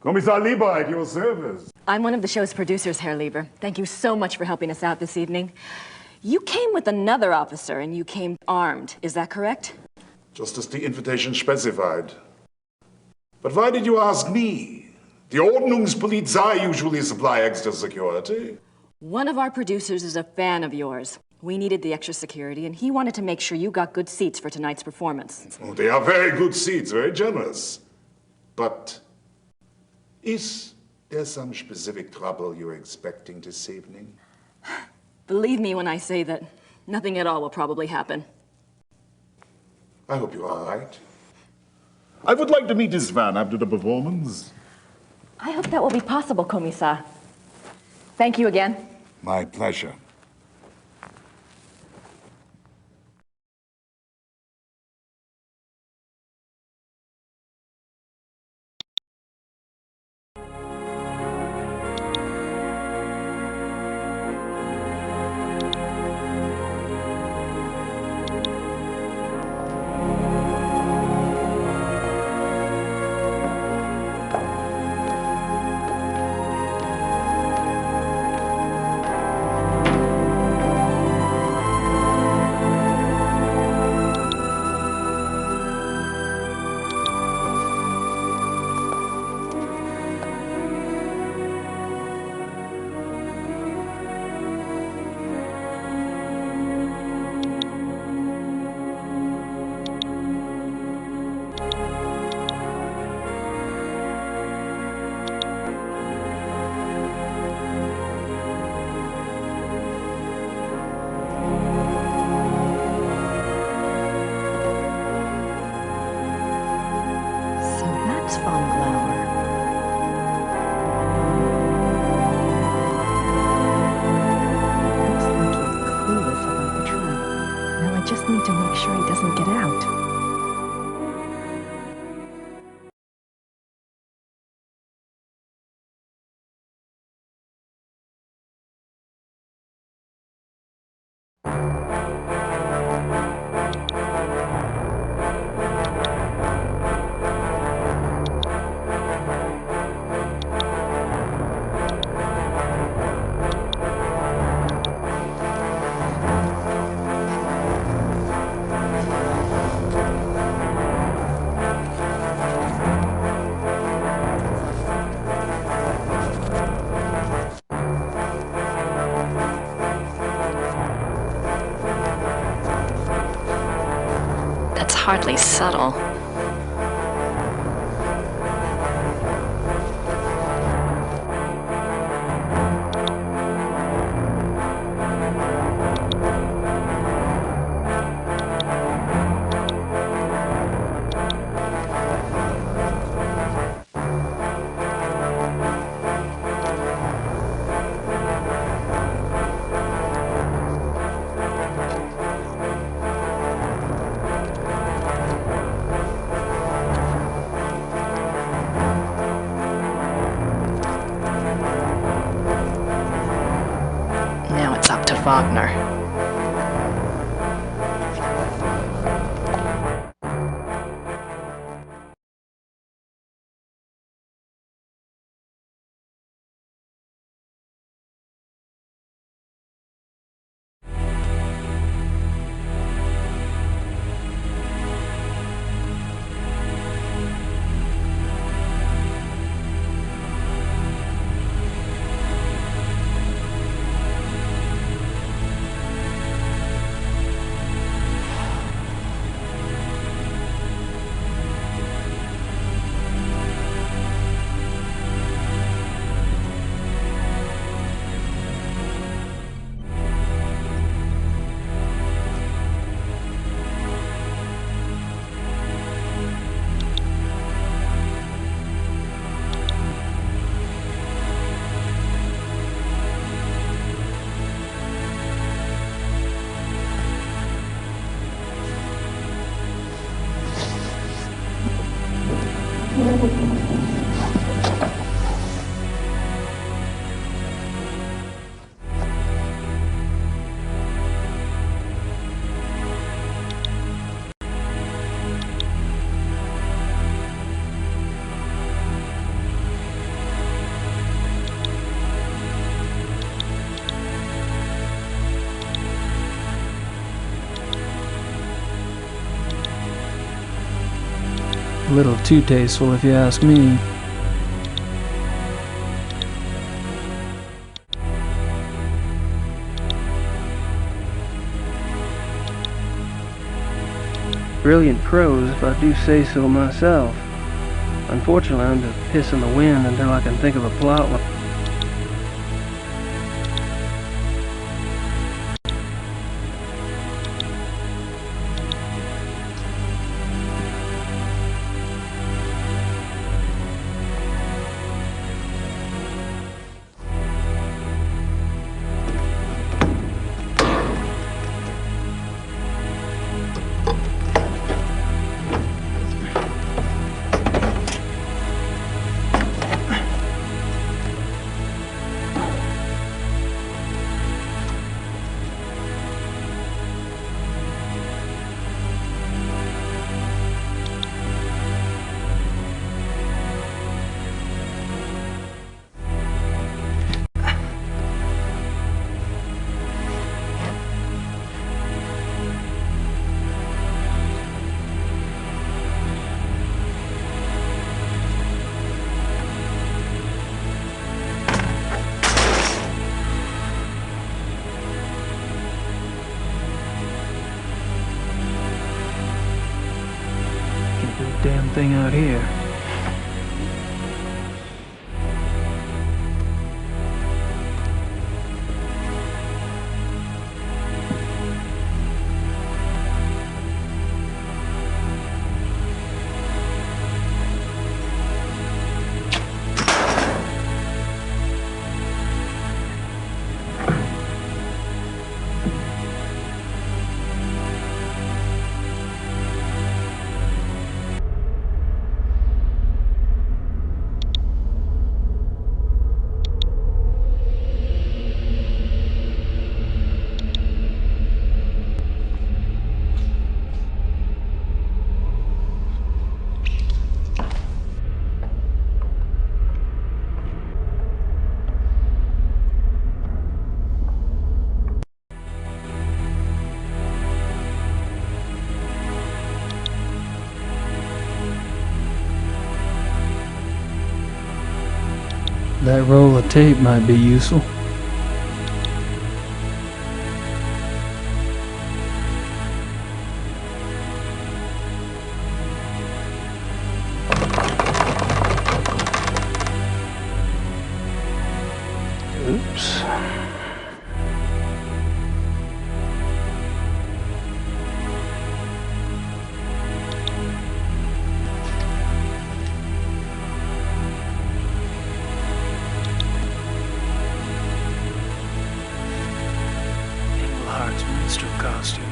Kommissar Lieber, at your service. I'm one of the show's producers, Herr Lieber. Thank you so much for helping us out this evening. You came with another officer and you came armed, is that correct? Just as the invitation specified. But why did you ask me? The Ordnungspolizei usually supply extra security. One of our producers is a fan of yours. We needed the extra security, and he wanted to make sure you got good seats for tonight's performance. Oh, they are very good seats, very generous. But is there some specific trouble you're expecting this evening? Believe me when I say that nothing at all will probably happen. I hope you're all right. I would like to meet this van after the performance. I hope that will be possible, Kommissar. Thank you again. My pleasure. Hardly subtle. Now it's up to Wagner. A little too tasteful, if you ask me. Brilliant prose, if I do say so myself. Unfortunately, I'm just pissing the wind until I can think of a plot line. Damn thing out here. That roll of tape might be useful. Oops. Minstrel costume.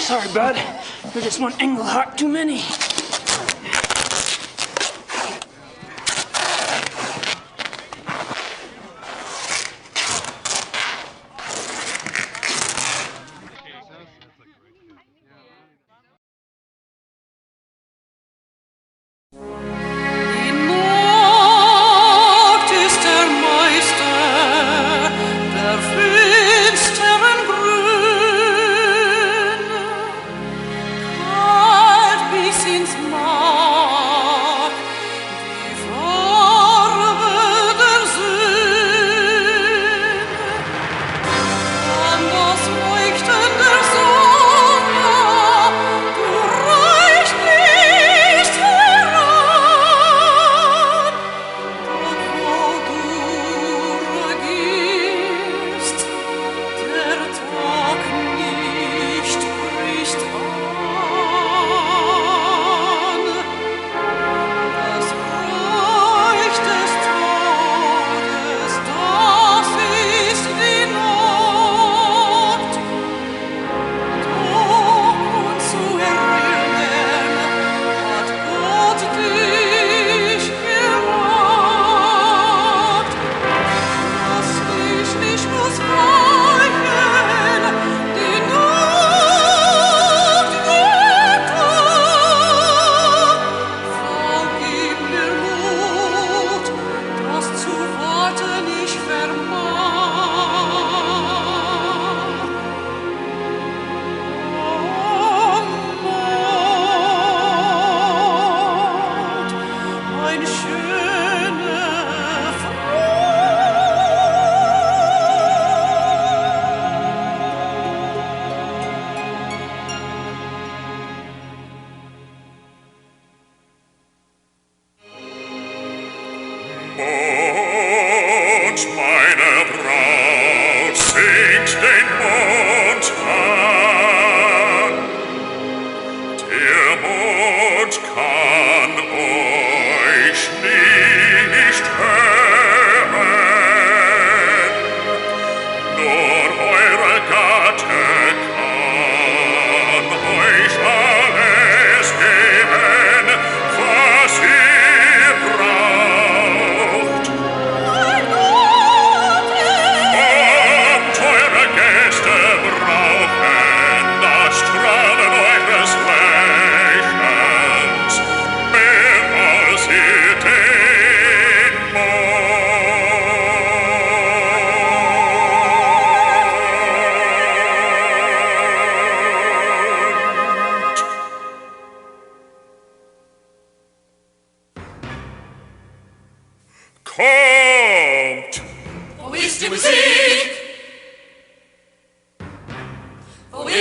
Sorry, bud. You're just one Engelhart too many. Sind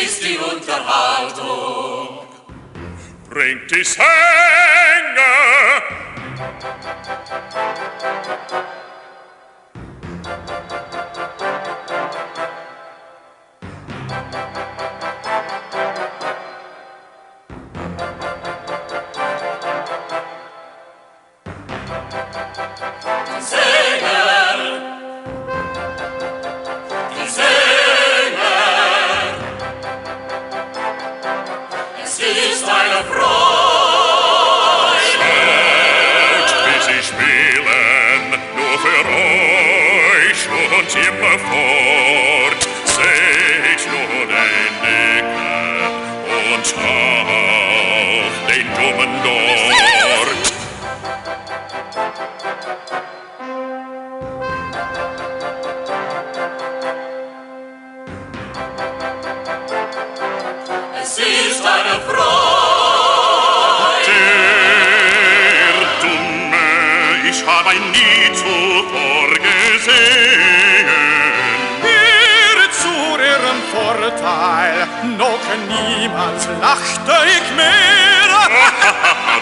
ist die Unterhaltung. Bringt die Sänger! Immerfort, seht nur den Dicken und auch den Dummen dort. Es ist eine Freude. Der Dumme, ich habe ihn nie zuvor gesehen. Vorteil, noch niemals lachte ich mehr.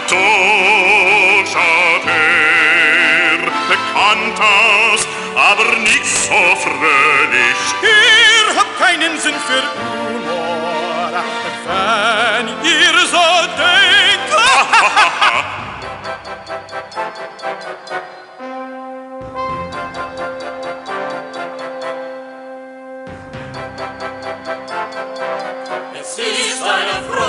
Doch schaut bekannt aus, aber nicht so fröhlich. Ihr habt keinen Sinn für Humor, wenn ihr so denkt. Es ist eine Freude.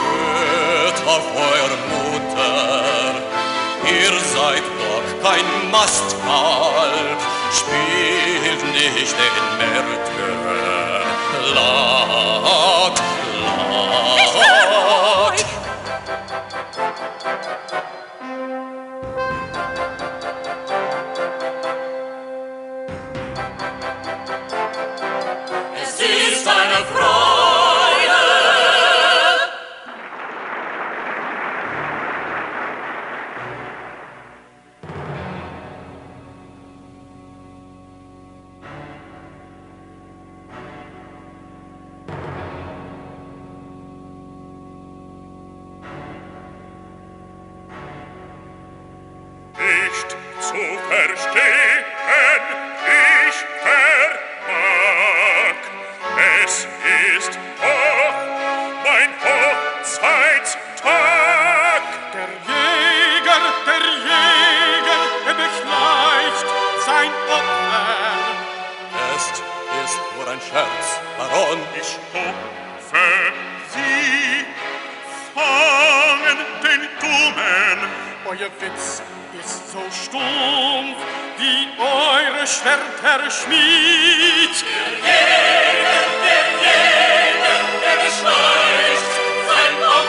Hört auf eure Mutter, ihr seid doch kein Mastkalb, spielt nicht den Märtyrer. Laut, laut. Es ist eine Freude. Nicht zu verstehen, ich vermag. Es ist doch mein Hochzeitstag. Der Jäger, beschleicht sein Opfer. Es ist nur ein Scherz, Baron. Ich hoffe, Sie fangen den Dummen. Euer Witz ist so stumpf wie eure Schwerter Schmied. Der Jäger, beschleicht sein Opfer.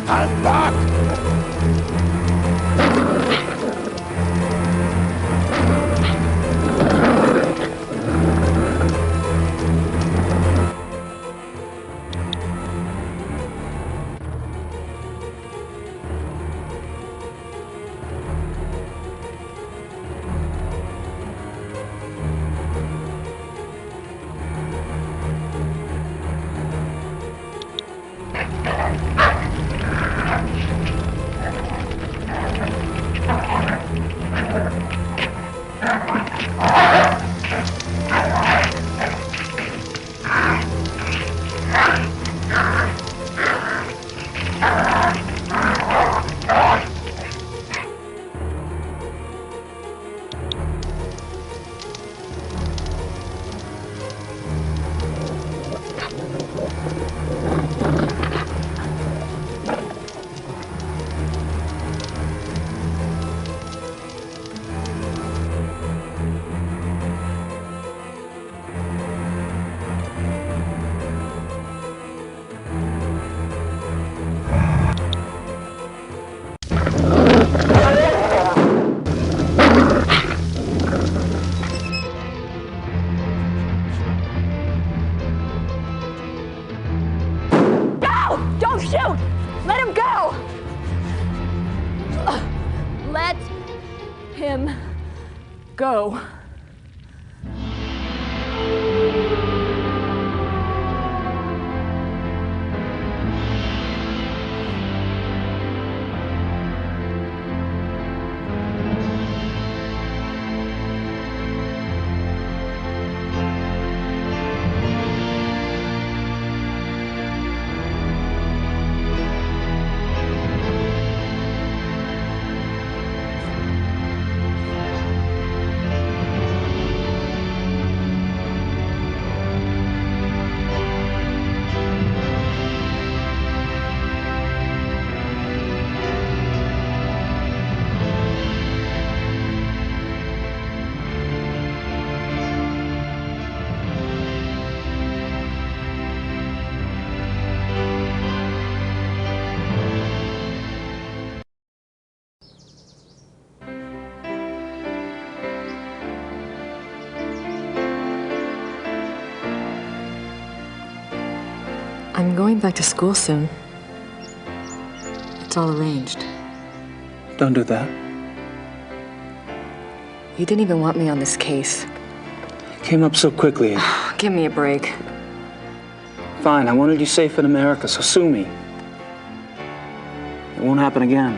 Stand back! Don't shoot! Let him go! Let him go. I'm going back to school soon. It's all arranged. Don't do that. You didn't even want me on this case. It came up so quickly. Give me a break. Fine, I wanted you safe in America, so sue me. It won't happen again.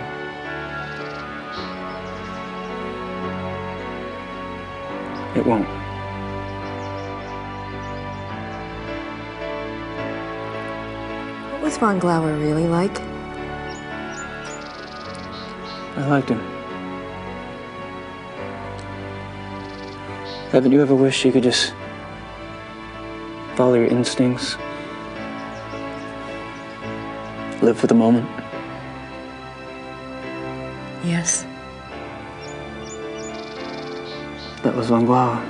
It won't. What was Von Glauer really like? I liked him. Haven't you ever wished you could just follow your instincts? Live for the moment? Yes. That was Von Glauer.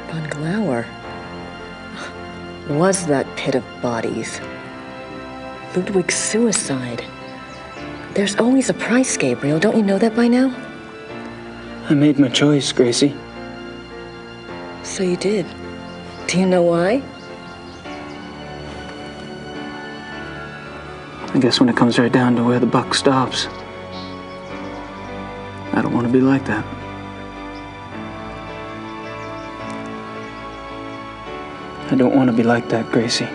Von Glauer? Was that pit of bodies. Ludwig's suicide. There's always a price, Gabriel. Don't you know that by now? I made my choice, Gracie. So you did. Do you know why? I guess when it comes right down to where the buck stops, I don't want to be like that. I don't want to be like that, Gracie.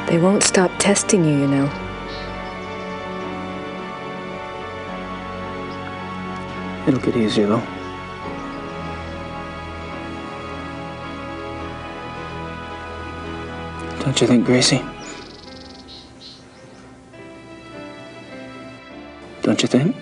They won't stop testing you, you know. It'll get easier, though. Don't you think, Gracie? Don't you think?